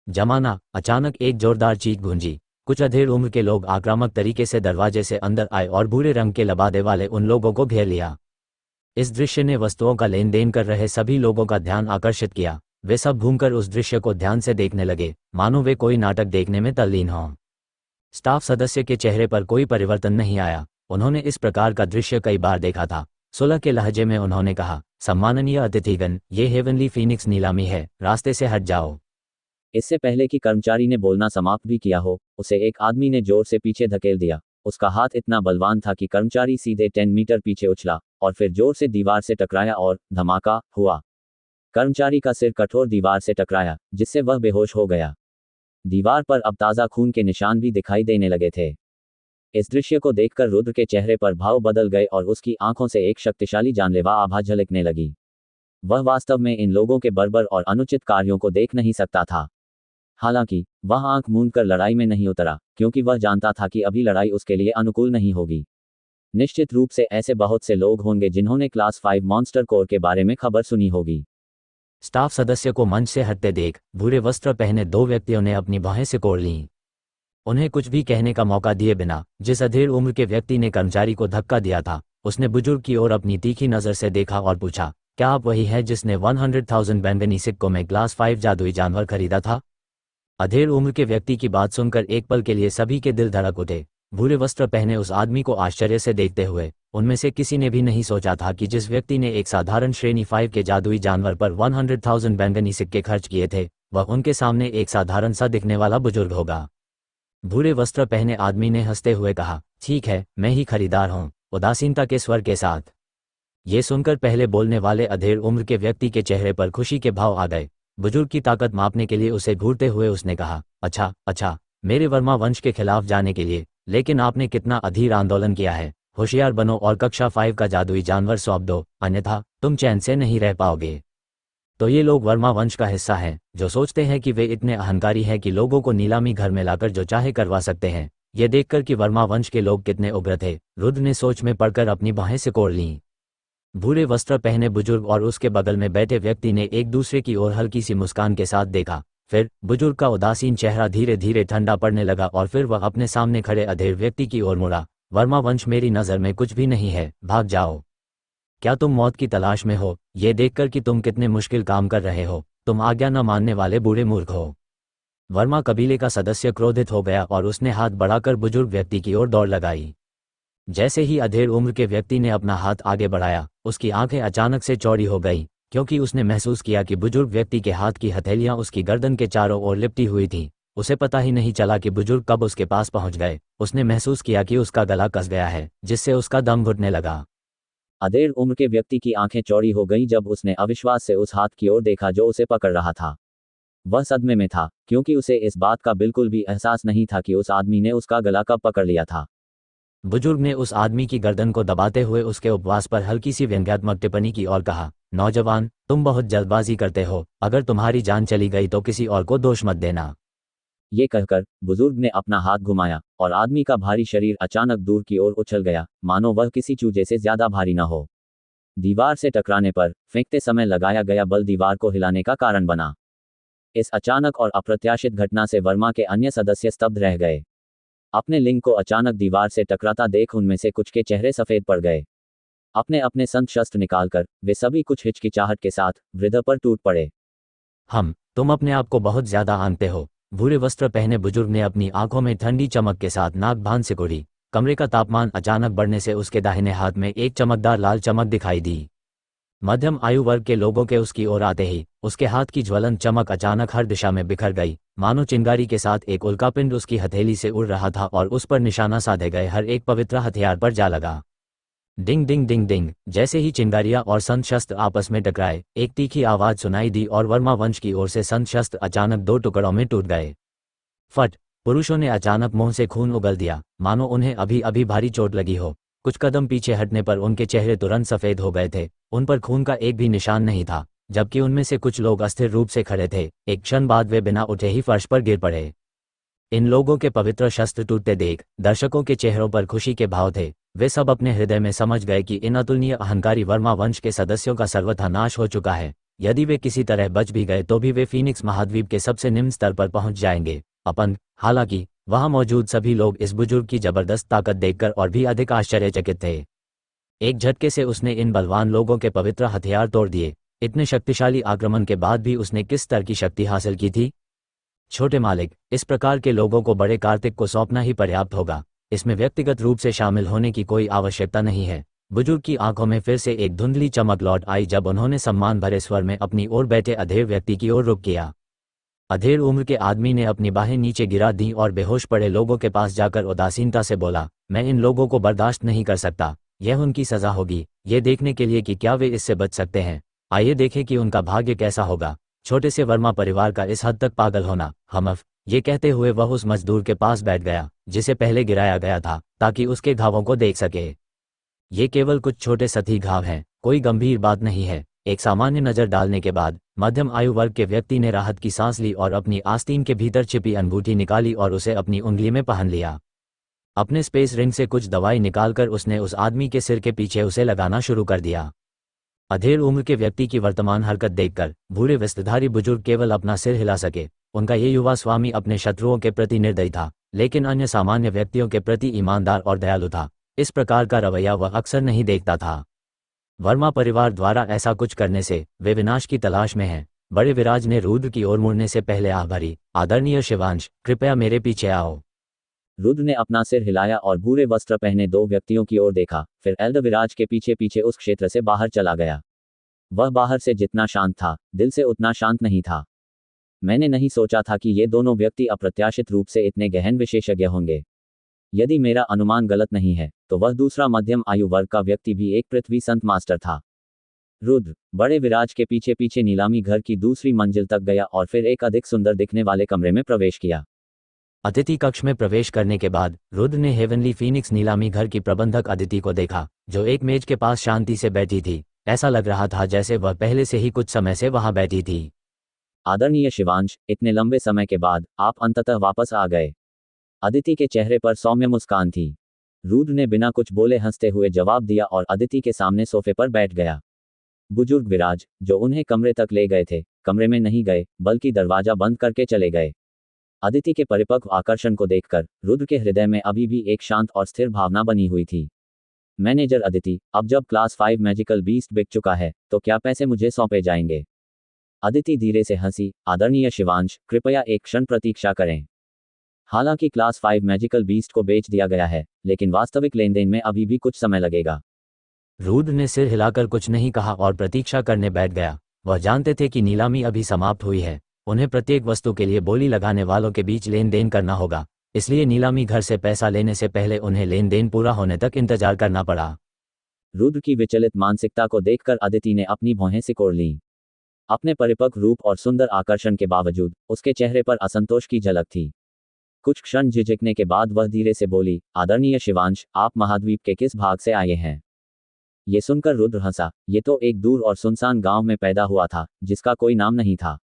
जमाना, अचानक एक जोरदार चीख गूंजी। कुछ अधेड़ उम्र के लोग आक्रामक तरीके से दरवाजे से अंदर आए और भूरे रंग के लबादे वाले उन लोगों को घेर लिया। इस दृश्य ने वस्तुओं का लेन देन कर रहे सभी लोगों का ध्यान आकर्षित किया। वे सब घूमकर उस दृश्य को ध्यान से देखने लगे, मानो वे कोई नाटक देखने में तल्लीन हों। स्टाफ सदस्य के चेहरे पर कोई परिवर्तन नहीं आया। उन्होंने इस प्रकार का दृश्य कई बार देखा था। सुलह के लहजे में उन्होंने कहा, सम्माननीय अतिथिगण, ये हेवनली फीनिक्स नीलामी है, रास्ते से हट जाओ। इससे पहले कि कर्मचारी ने बोलना समाप्त भी किया हो, उसे एक आदमी ने जोर से पीछे धकेल दिया। उसका हाथ इतना बलवान था कि कर्मचारी सीधे 10 मीटर पीछे उछला और फिर जोर से दीवार से टकराया और धमाका हुआ। कर्मचारी का सिर कठोर दीवार से टकराया, जिससे वह बेहोश हो गया। दीवार पर अब ताज़ा खून के निशान भी दिखाई देने लगे थे। इस दृश्य को देखकर रुद्र के चेहरे पर भाव बदल गए और उसकी आंखों से एक शक्तिशाली जानलेवा आभा झलकने लगी। वह वास्तव में इन लोगों के बर्बर और अनुचित कार्यों को देख नहीं सकता था। हालांकि वह आंख मूंदकर लड़ाई में नहीं उतरा, क्योंकि वह जानता था कि अभी लड़ाई उसके लिए अनुकूल नहीं होगी। निश्चित रूप से ऐसे बहुत से लोग होंगे जिन्होंने क्लास 5 मॉन्स्टर कोर के बारे में खबर सुनी होगी। स्टाफ सदस्य को मंच से हटते देख भूरे वस्त्र पहने 2 व्यक्तियों ने अपनी बाहें सिकोड़ लीं। उन्हें कुछ भी कहने का मौका दिए बिना जिस अधेड़ उम्र के व्यक्ति ने कर्मचारी को धक्का दिया था, उसने बुजुर्ग की ओर अपनी तीखी नज़र से देखा और पूछा, क्या आप वही है जिसने 100,000 बैंगनी सिक्कों में क्लास 5 जादुई जानवर खरीदा था? अधेड़ उम्र के व्यक्ति की बात सुनकर एक पल के लिए सभी के दिल धड़क उठे। भूरे वस्त्र पहने उस आदमी को आश्चर्य से देखते हुए उनमें से किसी ने भी नहीं सोचा था कि जिस व्यक्ति ने एक साधारण श्रेणी 5 के जादुई जानवर पर 100,000 बैंगनी सिक्के खर्च किए थे, वह उनके सामने एक साधारण सा दिखने वाला बुजुर्ग होगा। भूरे वस्त्र पहने आदमी ने हंसते हुए कहा, ठीक है, मैं ही खरीदार हूँ। उदासीनता के स्वर के साथ। ये सुनकर पहले बोलने वाले अधेड़ उम्र के व्यक्ति के चेहरे पर खुशी के भाव आ गए। बुजुर्ग की ताकत मापने के लिए उसे घूरते हुए उसने कहा, अच्छा, मेरे वर्मा वंश के खिलाफ जाने के लिए, लेकिन आपने कितना अधीर आंदोलन किया है। होशियार बनो और कक्षा 5 का जादुई जानवर सौंप दो, अन्यथा तुम चैन से नहीं रह पाओगे। तो ये लोग वर्मा वंश का हिस्सा हैं, जो सोचते हैं कि वे इतने अहंकारी हैं कि लोगों को नीलामी घर में लाकर जो चाहे करवा सकते हैं। ये देखकर कि वर्मा वंश के लोग कितने उग्र थे, रुद्र ने सोच में पड़कर अपनी बाहें सिकोड़ लीं। भूरे वस्त्र पहने बुजुर्ग और उसके बगल में बैठे व्यक्ति ने एक दूसरे की ओर हल्की सी मुस्कान के साथ देखा। फिर बुजुर्ग का उदासीन चेहरा धीरे धीरे ठंडा पड़ने लगा और फिर वह अपने सामने खड़े अधेड़ व्यक्ति की ओर मुड़ा। वर्मा वंश मेरी नज़र में कुछ भी नहीं है, भाग जाओ। क्या तुम मौत की तलाश में हो? ये देखकर कि तुम कितने मुश्किल काम कर रहे हो, तुम आज्ञा न मानने वाले बूढ़े मूर्ख हो। वर्मा कबीले का सदस्य क्रोधित हो गया और उसने हाथ बढ़ाकर बुजुर्ग व्यक्ति की ओर दौड़ लगाई। जैसे ही अधेड़ उम्र के व्यक्ति ने अपना हाथ आगे बढ़ाया, उसकी आंखें अचानक से चौड़ी हो गईं, क्योंकि उसने महसूस किया कि बुजुर्ग व्यक्ति के हाथ की हथेलियां उसकी गर्दन के चारों ओर लिपटी हुई थीं। उसे पता ही नहीं चला कि बुजुर्ग कब उसके पास पहुंच गए। उसने महसूस किया कि उसका गला कस गया है, जिससे उसका दम घुटने लगा। अधेड़ उम्र के व्यक्ति की आंखें चौड़ी हो गईं जब उसने अविश्वास से उस हाथ की ओर देखा जो उसे पकड़ रहा था। वह सदमे में था, क्योंकि उसे इस बात का बिल्कुल भी एहसास नहीं था कि उस आदमी ने उसका गला कब पकड़ लिया था। बुजुर्ग ने उस आदमी की गर्दन को दबाते हुए उसके उपवास पर हल्की सी व्यंग्यात्मक टिप्पणी की और कहा, नौजवान, तुम बहुत जल्दबाजी करते हो, अगर तुम्हारी जान चली गई तो किसी और को दोष मत देना। ये कहकर बुजुर्ग ने अपना हाथ घुमाया और आदमी का भारी शरीर अचानक दूर की ओर उछल गया, मानो वह किसी चूजे से ज्यादा भारी न हो। दीवार से टकराने पर फेंकते समय लगाया गया बल दीवार को हिलाने का कारण बना। इस अचानक और अप्रत्याशित घटना से वर्मा के अन्य सदस्य स्तब्ध रह गए। अपने लिंग को अचानक दीवार से टकराता देख उनमें से कुछ के चेहरे सफेद पड़ गए। अपने अपने संत शस्त्र निकालकर वे सभी कुछ हिचकिचाहट के साथ वृद्ध पर टूट पड़े। तुम अपने आप को बहुत ज्यादा आनते हो। भूरे वस्त्र पहने बुजुर्ग ने अपनी आंखों में ठंडी चमक के साथ नाक बांध सिकोड़ी। कमरे का तापमान अचानक बढ़ने से उसके दाहिने हाथ में एक चमकदार लाल चमक दिखाई दी। मध्यम आयु वर्ग के लोगों के उसकी ओर आते ही उसके हाथ की ज्वलंत चमक अचानक हर दिशा में बिखर गई, मानो चिंगारी के साथ एक उल्कापिंड उसकी हथेली से उड़ रहा था और उस पर निशाना साधे गए हर एक पवित्र हथियार पर जा लगा। डिंग डिंग डिंग डिंग, जैसे ही चिंगारियां और संत शस्त्र आपस में टकराए, एक तीखी आवाज सुनाई दी और वर्मा वंश की ओर से संत शस्त्र अचानक 2 टुकड़ों में टूट गए। फट! पुरुषों ने अचानक मुंह से खून उगल दिया, मानो उन्हें अभी अभी भारी चोट लगी हो। कुछ कदम पीछे हटने पर उनके चेहरे तुरंत सफेद हो गए थे, उन पर खून का एक भी निशान नहीं था, जबकि उनमें से कुछ लोग अस्थिर रूप से खड़े थे। एक क्षण बाद वे बिना उठे ही फर्श पर गिर पड़े। इन लोगों के पवित्र शस्त्र टूटते देख दर्शकों के चेहरों पर खुशी के भाव थे। वे सब अपने हृदय में समझ गए कि इन अतुलनीय अहंकारी वर्मा वंश के सदस्यों का सर्वथा नाश हो चुका है। यदि वे किसी तरह बच भी गए तो भी वे फीनिक्स महाद्वीप के सबसे निम्न स्तर पर पहुंच जाएंगे। हालांकि वहां मौजूद सभी लोग इस बुजुर्ग की जबरदस्त ताकत देखकर और भी अधिक आश्चर्यचकित थे। एक झटके से उसने इन बलवान लोगों के पवित्र हथियार तोड़ दिए। इतने शक्तिशाली आक्रमण के बाद भी उसने किस स्तर की शक्ति हासिल की थी? छोटे मालिक, इस प्रकार के लोगों को बड़े कार्तिक को सौंपना ही पर्याप्त होगा। इसमें व्यक्तिगत रूप से शामिल होने की कोई आवश्यकता नहीं है। बुजुर्ग की आंखों में फिर से एक धुंधली चमक लौट आई जब उन्होंने सम्मान भरे स्वर में अपनी ओर बैठे अधेड़ व्यक्ति की ओर रुख किया। अधेड़ उम्र के आदमी ने अपनी बाहें नीचे गिरा दी और बेहोश पड़े लोगों के पास जाकर उदासीनता से बोला, मैं इन लोगों को बर्दाश्त नहीं कर सकता। यह उनकी सजा होगी, ये देखने के लिए कि क्या वे इससे बच सकते हैं। आइए देखें कि उनका भाग्य कैसा होगा। छोटे से वर्मा परिवार का इस हद तक पागल होना। ये कहते हुए वह उस मजदूर के पास बैठ गया जिसे पहले गिराया गया था, ताकि उसके घावों को देख सके। ये केवल कुछ छोटे सतही घाव हैं, कोई गंभीर बात नहीं है। एक सामान्य नज़र डालने के बाद मध्यम आयु वर्ग के व्यक्ति ने राहत की सांस ली और अपनी आस्तीन के भीतर छिपी अंगूठी निकाली और उसे अपनी उंगली में पहन लिया। अपने स्पेस रिंग से कुछ दवाई निकालकर उसने उस आदमी के सिर के पीछे उसे लगाना शुरू कर दिया। अधेड़ उम्र के व्यक्ति की वर्तमान हरकत देखकर भूरे वस्त्रधारी बुजुर्ग केवल अपना सिर हिला सके। उनका ये युवा स्वामी अपने शत्रुओं के प्रति निर्दयी था, लेकिन अन्य सामान्य व्यक्तियों के प्रति ईमानदार और दयालु था। इस प्रकार का रवैया वह अक्सर नहीं देखता था। वर्मा परिवार द्वारा ऐसा कुछ करने से वे विनाश की तलाश में हैं। बड़े विराज ने रुद्र की ओर मुड़ने से पहले आह भरी, आदरणीय शिवांश, कृपया मेरे पीछे आओ। रुद्र ने अपना सिर हिलाया और भूरे वस्त्र पहने 2 व्यक्तियों की ओर देखा, फिर एल्ड विराज के पीछे पीछे उस क्षेत्र से बाहर चला गया। वह बाहर से जितना शांत था, दिल से उतना शांत नहीं था। मैंने नहीं सोचा था कि ये दोनों व्यक्ति अप्रत्याशित रूप से इतने गहन विशेषज्ञ होंगे। यदि मेरा अनुमान गलत नहीं है तो वह दूसरा मध्यम आयु वर्ग का व्यक्ति भी एक पृथ्वी संत मास्टर था। रुद्र बड़े विराज के पीछे पीछे नीलामी घर की दूसरी मंजिल तक गया और फिर एक अधिक सुंदर दिखने वाले कमरे में प्रवेश किया। अदिति कक्ष में प्रवेश करने के बाद रुद्र ने हेवनली फीनिक्स नीलामी घर की प्रबंधक अदिति को देखा, जो एक मेज के पास शांति से बैठी थी। ऐसा लग रहा था जैसे वह पहले से ही कुछ समय से वहां बैठी थी। आदरणीय शिवांश, इतने लंबे समय के बाद आप अंततः वापस आ गए। अदिति के चेहरे पर सौम्य मुस्कान थी। रुद्र ने बिना कुछ बोले हंसते हुए जवाब दिया और अदिति के सामने सोफे पर बैठ गया। बुजुर्ग विराज, जो उन्हें कमरे तक ले गए थे, कमरे में नहीं गए बल्कि दरवाजा बंद करके चले गए। अदिति के परिपक्व आकर्षण को देखकर रुद्र के हृदय में अभी भी एक शांत और स्थिर भावना बनी हुई थी। मैनेजर अदिति, अब जब क्लास 5 मैजिकल बीस्ट बिक चुका है तो क्या पैसे मुझे सौंपे जाएंगे? अदिति धीरे से हंसी। आदरणीय शिवांश, कृपया एक क्षण प्रतीक्षा करें। हालांकि क्लास 5 मैजिकल बीस्ट को बेच दिया गया है, लेकिन वास्तविक लेनदेन में अभी भी कुछ समय लगेगा। रुद्र ने सिर हिलाकर कुछ नहीं कहा और प्रतीक्षा करने बैठ गया। वह जानते थे कि नीलामी अभी समाप्त हुई है। उन्हें प्रत्येक वस्तु के लिए बोली लगाने वालों के बीच लेन देन करना होगा, इसलिए नीलामी घर से पैसा लेने से पहले उन्हें लेन देन पूरा होने तक इंतजार करना पड़ा। रुद्र की विचलित मानसिकता को देखकर अदिति ने अपनी भौहें सिकोड़ लीं। अपने परिपक्व रूप और सुंदर आकर्षण के बावजूद उसके चेहरे पर असंतोष की झलक थी। कुछ क्षण झिझकने के बाद वह धीरे से बोली, आदरणीय शिवांश, आप महाद्वीप के किस भाग से आए हैं? ये सुनकर रुद्र हंसा। ये तो एक दूर और सुनसान गांव में पैदा हुआ था, जिसका कोई नाम नहीं था।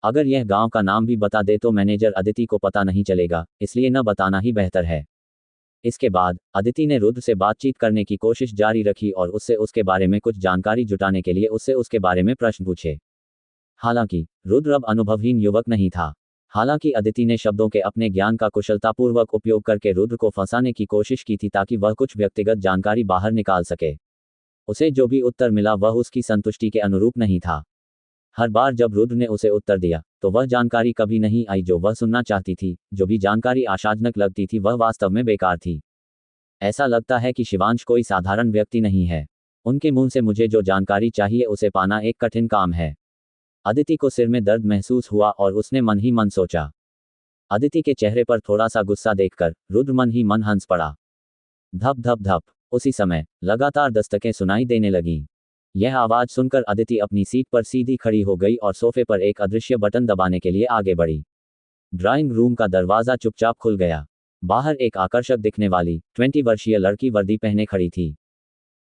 अगर यह गांव का नाम भी बता दे तो मैनेजर अदिति को पता नहीं चलेगा, इसलिए न बताना ही बेहतर है। इसके बाद अदिति ने रुद्र से बातचीत करने की कोशिश जारी रखी और उससे उसके बारे में कुछ जानकारी जुटाने के लिए उससे उसके बारे में प्रश्न पूछे। हालांकि रुद्र अब अनुभवहीन युवक नहीं था। हालांकि अदिति ने शब्दों के अपने ज्ञान का कुशलतापूर्वक उपयोग करके रुद्र को फंसाने की कोशिश की थी ताकि वह कुछ व्यक्तिगत जानकारी बाहर निकाल सके। उसे जो भी उत्तर मिला वह उसकी संतुष्टि के अनुरूप नहीं था। हर बार जब रुद्र ने उसे उत्तर दिया तो वह जानकारी कभी नहीं आई जो वह सुनना चाहती थी। जो भी जानकारी आशाजनक लगती थी वह वास्तव में बेकार थी। ऐसा लगता है कि शिवांश कोई साधारण व्यक्ति नहीं है। उनके मुंह से मुझे जो जानकारी चाहिए उसे पाना एक कठिन काम है। अदिति को सिर में दर्द महसूस हुआ और उसने मन ही मन सोचा। अदिति के चेहरे पर थोड़ा सा गुस्सा देखकर रुद्र मन ही मन हंस पड़ा। धप धप धप। उसी समय लगातार दस्तकें सुनाई देने लगीं। यह आवाज सुनकर अदिति अपनी सीट पर सीधी खड़ी हो गई और सोफे पर एक अदृश्य बटन दबाने के लिए आगे बढ़ी। ड्राइंग रूम का दरवाजा चुपचाप खुल गया। बाहर एक आकर्षक दिखने वाली 20 वर्षीय लड़की वर्दी पहने खड़ी थी।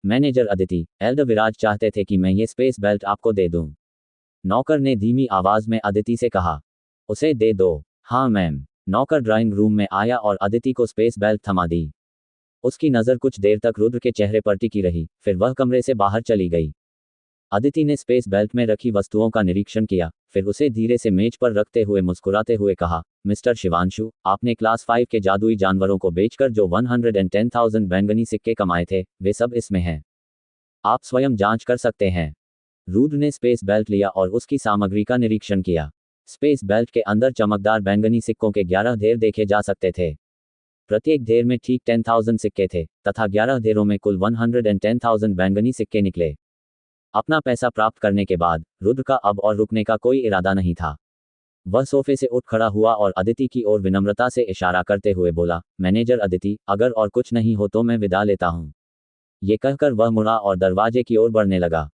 मैनेजर अदिति, एल्डर विराज चाहते थे कि मैं ये स्पेस बेल्ट आपको दे दूं। नौकर ने धीमी आवाज में अदिति से कहा। उसे दे दो। हाँ मैम। नौकर ड्राइंग रूम में आया और अदिति को स्पेस बेल्ट थमा दी। उसकी नज़र कुछ देर तक रुद्र के चेहरे पर टिकी रही, फिर वह कमरे से बाहर चली गई। अदिति ने स्पेस बेल्ट में रखी वस्तुओं का निरीक्षण किया, फिर उसे धीरे से मेज पर रखते हुए मुस्कुराते हुए कहा, मिस्टर शिवांशु, आपने क्लास 5 के जादुई जानवरों को बेचकर जो 110,000 बैंगनी सिक्के कमाए थे वे सब इसमें हैं। आप स्वयं जांच कर सकते हैं। रुद्र ने स्पेस बेल्ट लिया और उसकी सामग्री का निरीक्षण किया। स्पेस बेल्ट के अंदर चमकदार बैंगनी सिक्कों के 11 ढेर देखे जा सकते थे। प्रत्येक ढेर में ठीक 10,000 सिक्के थे तथा 11 ढेरों में कुल 110,000 बैंगनी सिक्के निकले। अपना पैसा प्राप्त करने के बाद रुद्र का अब और रुकने का कोई इरादा नहीं था। वह सोफे से उठ खड़ा हुआ और अदिति की ओर विनम्रता से इशारा करते हुए बोला, मैनेजर अदिति, अगर और कुछ नहीं हो तो मैं विदा लेता हूँ। ये कहकर वह मुड़ा और दरवाजे की ओर बढ़ने लगा।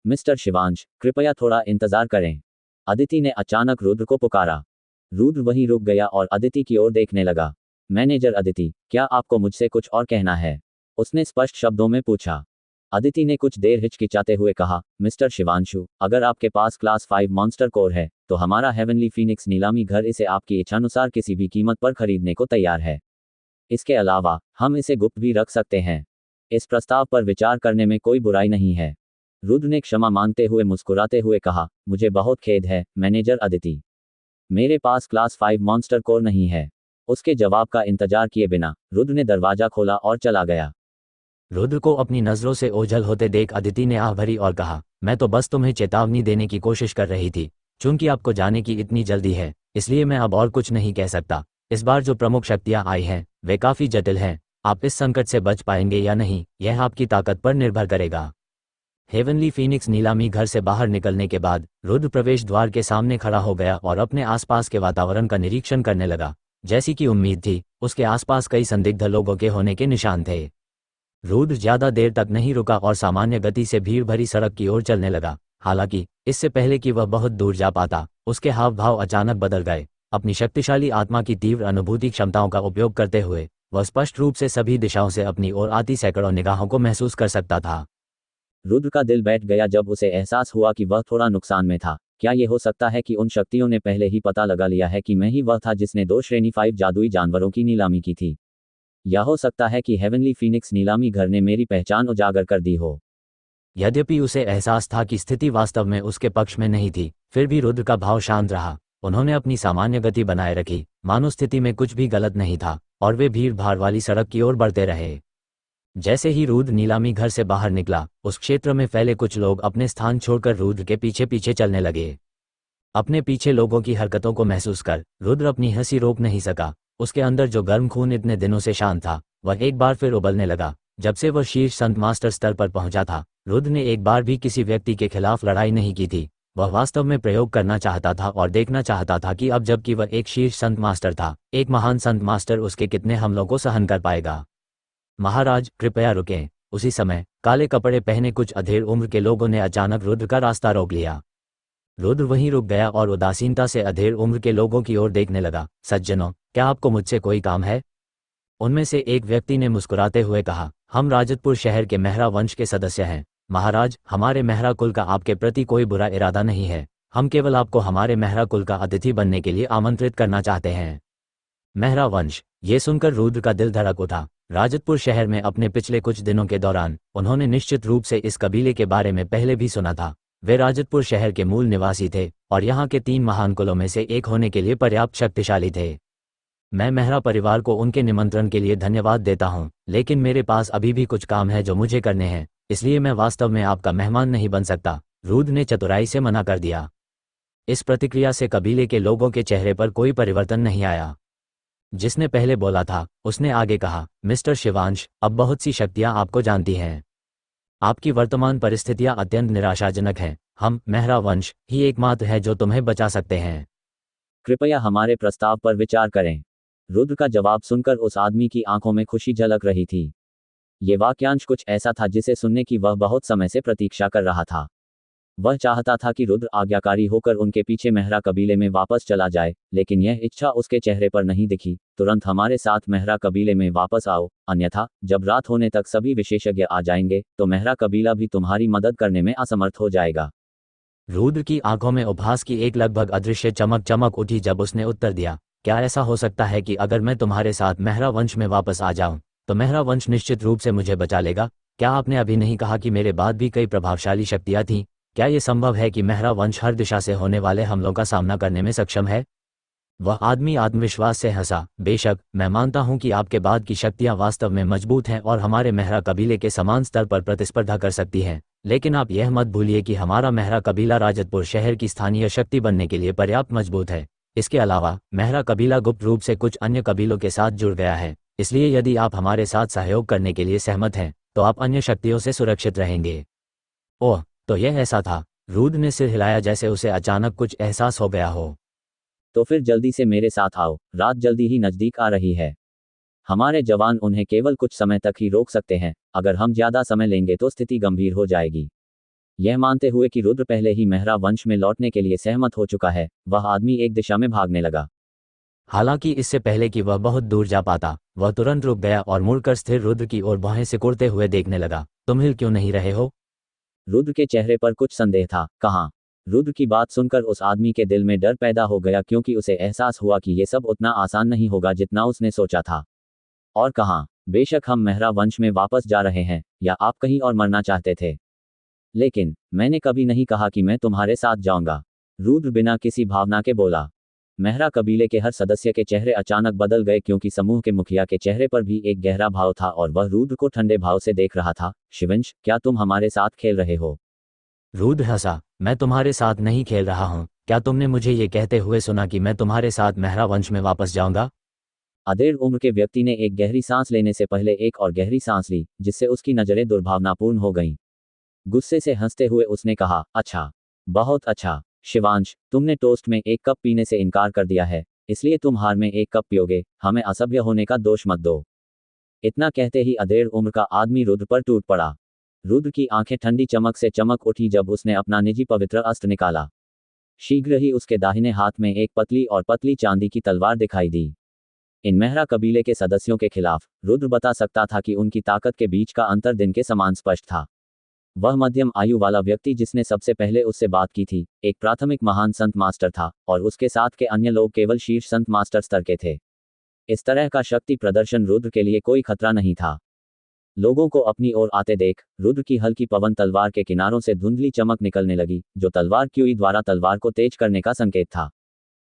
मिस्टर शिवांश, कृपया थोड़ा इंतजार करें। अदिति ने अचानक रुद्र को पुकारा। रुद्र वहीं रुक गया और अदिति की ओर देखने लगा। मैनेजर अदिति, क्या आपको मुझसे कुछ और कहना है? उसने स्पष्ट शब्दों में पूछा। अदिति ने कुछ देर हिचकिचाते हुए कहा, मिस्टर शिवांशु, अगर आपके पास क्लास 5 मॉन्स्टर कोर है तो हमारा हेवनली फीनिक्स नीलामी घर इसे आपकी इच्छानुसार किसी भी कीमत पर खरीदने को तैयार है। इसके अलावा हम इसे गुप्त भी रख सकते हैं। इस प्रस्ताव पर विचार करने में कोई बुराई नहीं है। रुद्र ने क्षमा मांगते हुए मुस्कुराते हुए कहा, मुझे बहुत खेद है मैनेजर अदिति, मेरे पास क्लास 5 मॉन्स्टर कोर नहीं है। उसके जवाब का इंतजार किए बिना रुद्र ने दरवाजा खोला और चला गया। रुद्र को अपनी नजरों से ओझल होते देख अदिति ने आह भरी और कहा, मैं तो बस तुम्हें चेतावनी देने की कोशिश कर रही थी। चूंकि आपको जाने की इतनी जल्दी है इसलिए मैं अब और कुछ नहीं कह सकता। इस बार जो प्रमुख शक्तियां आई हैं वे काफी जटिल हैं। आप इस संकट से बच पाएंगे या नहीं यह आपकी ताकत पर निर्भर करेगा। हेवनली फीनिक्स नीलामी घर से बाहर निकलने के बाद रुद्र प्रवेश द्वार के सामने खड़ा हो गया और अपने आसपास के वातावरण का निरीक्षण करने लगा। जैसी कि उम्मीद थी, उसके आसपास कई संदिग्ध लोगों के होने के निशान थे। रुद्र ज्यादा देर तक नहीं रुका और सामान्य गति से भीड़ भरी सड़क की ओर चलने लगा। हालांकि इससे पहले कि वह बहुत दूर जा पाता, उसके हाव भाव अचानक बदल गए। अपनी शक्तिशाली आत्मा की तीव्र अनुभूति क्षमताओं का उपयोग करते हुए वह स्पष्ट रूप से सभी दिशाओं से अपनी ओर आती सैकड़ों निगाहों को महसूस कर सकता था। रुद्र का दिल बैठ गया जब उसे एहसास हुआ कि वह थोड़ा नुकसान में था। क्या ये हो सकता है कि उन शक्तियों ने पहले ही पता लगा लिया है कि मैं ही वह था जिसने 2 श्रेणी 5 जादुई जानवरों की नीलामी की थी? या हो सकता है कि हेवनली फीनिक्स नीलामी घर ने मेरी पहचान उजागर कर दी हो? यद्यपि उसे एहसास था कि स्थिति वास्तव में उसके पक्ष में नहीं थी, फिर भी रुद्र का भाव शांत रहा। उन्होंने अपनी सामान्य गति बनाए रखी, मानो स्थिति में कुछ भी गलत नहीं था, और वे भीड़ भाड़ वाली सड़क की ओर बढ़ते रहे। जैसे ही रुद्र नीलामी घर से बाहर निकला, उस क्षेत्र में फैले कुछ लोग अपने स्थान छोड़कर रुद्र के पीछे पीछे चलने लगे। अपने पीछे लोगों की हरकतों को महसूस कर रुद्र अपनी हंसी रोक नहीं सका। उसके अंदर जो गर्म खून इतने दिनों से शांत था, वह एक बार फिर उबलने लगा। जब से वह शीर्ष संत मास्टर स्तर पर पहुंचा था, रुद्र ने एक बार भी किसी व्यक्ति के खिलाफ लड़ाई नहीं की थी। वह वास्तव में प्रयोग करना चाहता था और देखना चाहता था कि अब जबकि वह एक शीर्ष संत मास्टर था, एक महान संत मास्टर उसके कितने हमलों को सहन कर पाएगा। महाराज, कृपया रुकें। उसी समय काले कपड़े पहने कुछ अधेड़ उम्र के लोगों ने अचानक रुद्र का रास्ता रोक लिया। रुद्र वहीं रुक गया और उदासीनता से अधेड़ उम्र के लोगों की ओर देखने लगा। सज्जनों, क्या आपको मुझसे कोई काम है? उनमें से एक व्यक्ति ने मुस्कुराते हुए कहा, हम राजतपुर शहर के मेहरा वंश के सदस्य हैं। महाराज, हमारे मेहरा कुल का आपके प्रति कोई बुरा इरादा नहीं है। हम केवल आपको हमारे मेहरा कुल का अतिथि बनने के लिए आमंत्रित करना चाहते हैं। मेहरा वंश, ये सुनकर रुद्र का दिल धड़क उठा। राजतपुर शहर में अपने पिछले कुछ दिनों के दौरान उन्होंने निश्चित रूप से इस कबीले के बारे में पहले भी सुना था। वे राजतपुर शहर के मूल निवासी थे और यहाँ के 3 महान कुलों में से एक होने के लिए पर्याप्त शक्तिशाली थे। मैं मेहरा परिवार को उनके निमंत्रण के लिए धन्यवाद देता हूँ, लेकिन मेरे पास अभी भी कुछ काम है जो मुझे करने हैं, इसलिए मैं वास्तव में आपका मेहमान नहीं बन सकता। रुद्र ने चतुराई से मना कर दिया। इस प्रतिक्रिया से कबीले के लोगों के चेहरे पर कोई परिवर्तन नहीं आया। जिसने पहले बोला था, उसने आगे कहा, मिस्टर शिवांश, अब बहुत सी शक्तियाँ आपको जानती हैं। आपकी वर्तमान परिस्थितियां अत्यंत निराशाजनक हैं। हम, मेहरा वंश, ही एकमात्र है जो तुम्हें बचा सकते हैं। कृपया हमारे प्रस्ताव पर विचार करें। रुद्र का जवाब सुनकर उस आदमी की आंखों में खुशी झलक रही थी। ये वाक्यांश कुछ ऐसा था जिसे सुनने की वह बहुत समय से प्रतीक्षा कर रहा था। वह चाहता था कि रुद्र आज्ञाकारी होकर उनके पीछे मेहरा कबीले में वापस चला जाए, लेकिन यह इच्छा उसके चेहरे पर नहीं दिखी। तुरंत हमारे साथ मेहरा कबीले में वापस आओ, अन्यथा जब रात होने तक सभी विशेषज्ञ आ जाएंगे तो मेहरा कबीला भी तुम्हारी मदद करने में असमर्थ हो जाएगा। रुद्र की आंखों में उपहास की एक लगभग अदृश्य चमक उठी जब उसने उत्तर दिया, क्या ऐसा हो सकता है कि अगर मैं तुम्हारे साथ मेहरा वंश में वापस आ जाऊं, तो मेहरा वंश निश्चित रूप से मुझे बचा लेगा? क्या आपने अभी नहीं कहा कि मेरे बाद भी कई प्रभावशाली शक्तियां थीं? क्या ये संभव है कि मेहरा वंश हर दिशा से होने वाले हमलों का सामना करने में सक्षम है? वह आदमी आत्मविश्वास से हंसा। बेशक, मैं मानता हूं कि आपके बाद की शक्तियां वास्तव में मजबूत हैं और हमारे मेहरा कबीले के समान स्तर पर प्रतिस्पर्धा कर सकती हैं, लेकिन आप यह मत भूलिए कि हमारा मेहरा कबीला राजतपुर शहर की स्थानीय शक्ति बनने के लिए पर्याप्त मजबूत है। इसके अलावा मेहरा कबीला गुप्त रूप से कुछ अन्य कबीलों के साथ जुड़ गया है, इसलिए यदि आप हमारे साथ सहयोग करने के लिए सहमत हैं, तो आप अन्य शक्तियों से सुरक्षित रहेंगे। ओह, तो यह ऐसा था। रुद्र ने सिर हिलाया जैसे उसे अचानक कुछ एहसास हो गया हो। तो फिर जल्दी से मेरे साथ आओ, रात जल्दी ही नजदीक आ रही है। हमारे जवान उन्हें केवल कुछ समय तक ही रोक सकते हैं, अगर हम ज्यादा समय लेंगे तो स्थिति गंभीर हो जाएगी। यह मानते हुए कि रुद्र पहले ही मेहरा वंश में लौटने के लिए सहमत हो चुका है, वह आदमी एक दिशा में भागने लगा। हालांकि इससे पहले कि वह बहुत दूर जा पाता, वह तुरंत रुक गया और मुड़कर स्थिर रुद्र की ओर बाहें सिकुड़ते हुए देखने लगा। तुम हिल क्यों नहीं रहे हो? रुद्र के चेहरे पर कुछ संदेह था। कहाँ? रुद्र की बात सुनकर उस आदमी के दिल में डर पैदा हो गया, क्योंकि उसे एहसास हुआ कि यह सब उतना आसान नहीं होगा जितना उसने सोचा था। और कहाँ? बेशक हम मेहरा वंश में वापस जा रहे हैं, या आप कहीं और मरना चाहते थे? लेकिन मैंने कभी नहीं कहा कि मैं तुम्हारे साथ जाऊंगा, रुद्र बिना किसी भावना के बोला। मेहरा कबीले के हर सदस्य के चेहरे अचानक बदल गए, क्योंकि समूह के मुखिया के चेहरे पर भी एक गहरा भाव था और वह रुद्र को ठंडे भाव से देख रहा था। शिवंश, क्या तुम हमारे साथ खेल रहे हो? रुद्र हंसा। मैं तुम्हारे साथ नहीं खेल रहा हूँ। क्या तुमने मुझे ये कहते हुए सुना कि मैं तुम्हारे साथ मेहरा वंश में वापस जाऊंगा? अधेड़ उम्र के व्यक्ति ने एक गहरी सांस लेने से पहले एक और गहरी सांस ली, जिससे उसकी नजरें दुर्भावनापूर्ण हो गईं। गुस्से से हंसते हुए उसने कहा, अच्छा, बहुत अच्छा। शिवांश, तुमने टोस्ट में एक कप पीने से इनकार कर दिया है, इसलिए तुम हार में एक कप पियोगे, हमें असभ्य होने का दोष मत दो। इतना कहते ही अधेड़ उम्र का आदमी रुद्र पर टूट पड़ा। रुद्र की आंखें ठंडी चमक से चमक उठी जब उसने अपना निजी पवित्र अस्त्र निकाला। शीघ्र ही उसके दाहिने हाथ में एक पतली और पतली चांदी की तलवार दिखाई दी। इन मेहरा कबीले के सदस्यों के खिलाफ रुद्र बता सकता था कि उनकी ताकत के बीच का अंतर दिन के समान स्पष्ट था। वह मध्यम आयु वाला व्यक्ति जिसने सबसे पहले उससे बात की थी, एक प्राथमिक महान संत मास्टर था, और उसके साथ के अन्य लोग केवल शीर्ष संत मास्टर स्तर के थे। इस तरह का शक्ति प्रदर्शन रुद्र के लिए कोई खतरा नहीं था। लोगों को अपनी ओर आते देख रुद्र की हल्की पवन तलवार के किनारों से धुंधली चमक निकलने लगी, जो तलवार क्यूई द्वारा तलवार को तेज करने का संकेत था।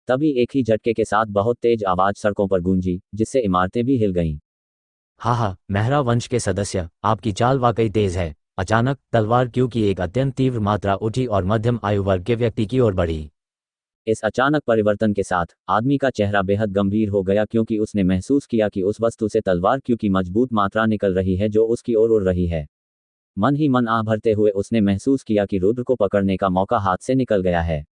तभी एक ही झटके के साथ बहुत तेज आवाज सड़कों पर गूंजी, जिससे इमारतें भी हिल गईं। हा, मेहरा वंश के सदस्य, आपकी चाल वाकई तेज है। अचानक तलवार क्यू की एक अत्यंत तीव्र मात्रा उठी और मध्यम आयु वर्ग के व्यक्ति की ओर बढ़ी। इस अचानक परिवर्तन के साथ आदमी का चेहरा बेहद गंभीर हो गया, क्योंकि उसने महसूस किया कि उस वस्तु से तलवार क्यू की मजबूत मात्रा निकल रही है जो उसकी ओर उड़ रही है। मन ही मन आह भरते हुए उसने महसूस किया कि रुद्र को पकड़ने का मौका हाथ से निकल गया है।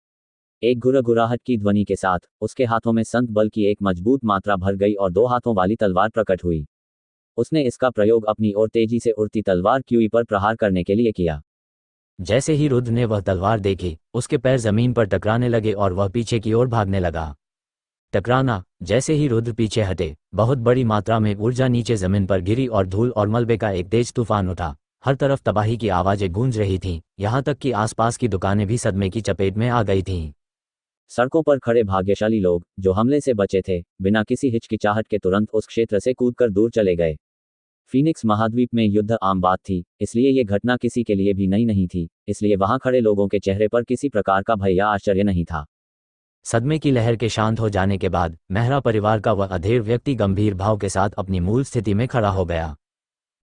एक गुरगुराहट की ध्वनि के साथ उसके हाथों में संत बल की एक मजबूत मात्रा भर गई और 2 हाथों वाली तलवार प्रकट हुई। उसने इसका प्रयोग अपनी ओर तेजी से उड़ती तलवार क्यूई पर प्रहार करने के लिए किया। जैसे ही रुद्र ने वह तलवार देखी, उसके पैर जमीन पर टकराने लगे और वह पीछे की ओर भागने लगा। टकराना, जैसे ही रुद्र पीछे हटे, बहुत बड़ी मात्रा में ऊर्जा नीचे जमीन पर गिरी और धूल और मलबे का एक तेज तूफान उठा। हर तरफ तबाही की आवाजें गूंज रही थीं, यहाँ तक कि आसपास की दुकानें भी सदमे की चपेट में आ गई थीं। सड़कों पर खड़े भाग्यशाली लोग, जो हमले से बचे थे, बिना किसी हिचकिचाहट के तुरंत उस क्षेत्र से कूदकर दूर चले गए। फीनिक्स महाद्वीप में युद्ध आम बात थी, इसलिए ये घटना किसी के लिए भी नई नहीं थी, इसलिए वहां खड़े लोगों के चेहरे पर किसी प्रकार का भय या आश्चर्य नहीं था। सदमे की लहर के शांत हो जाने के बाद मेहरा परिवार का वह अधेड़ व्यक्ति गंभीर भाव के साथ अपनी मूल स्थिति में खड़ा हो गया।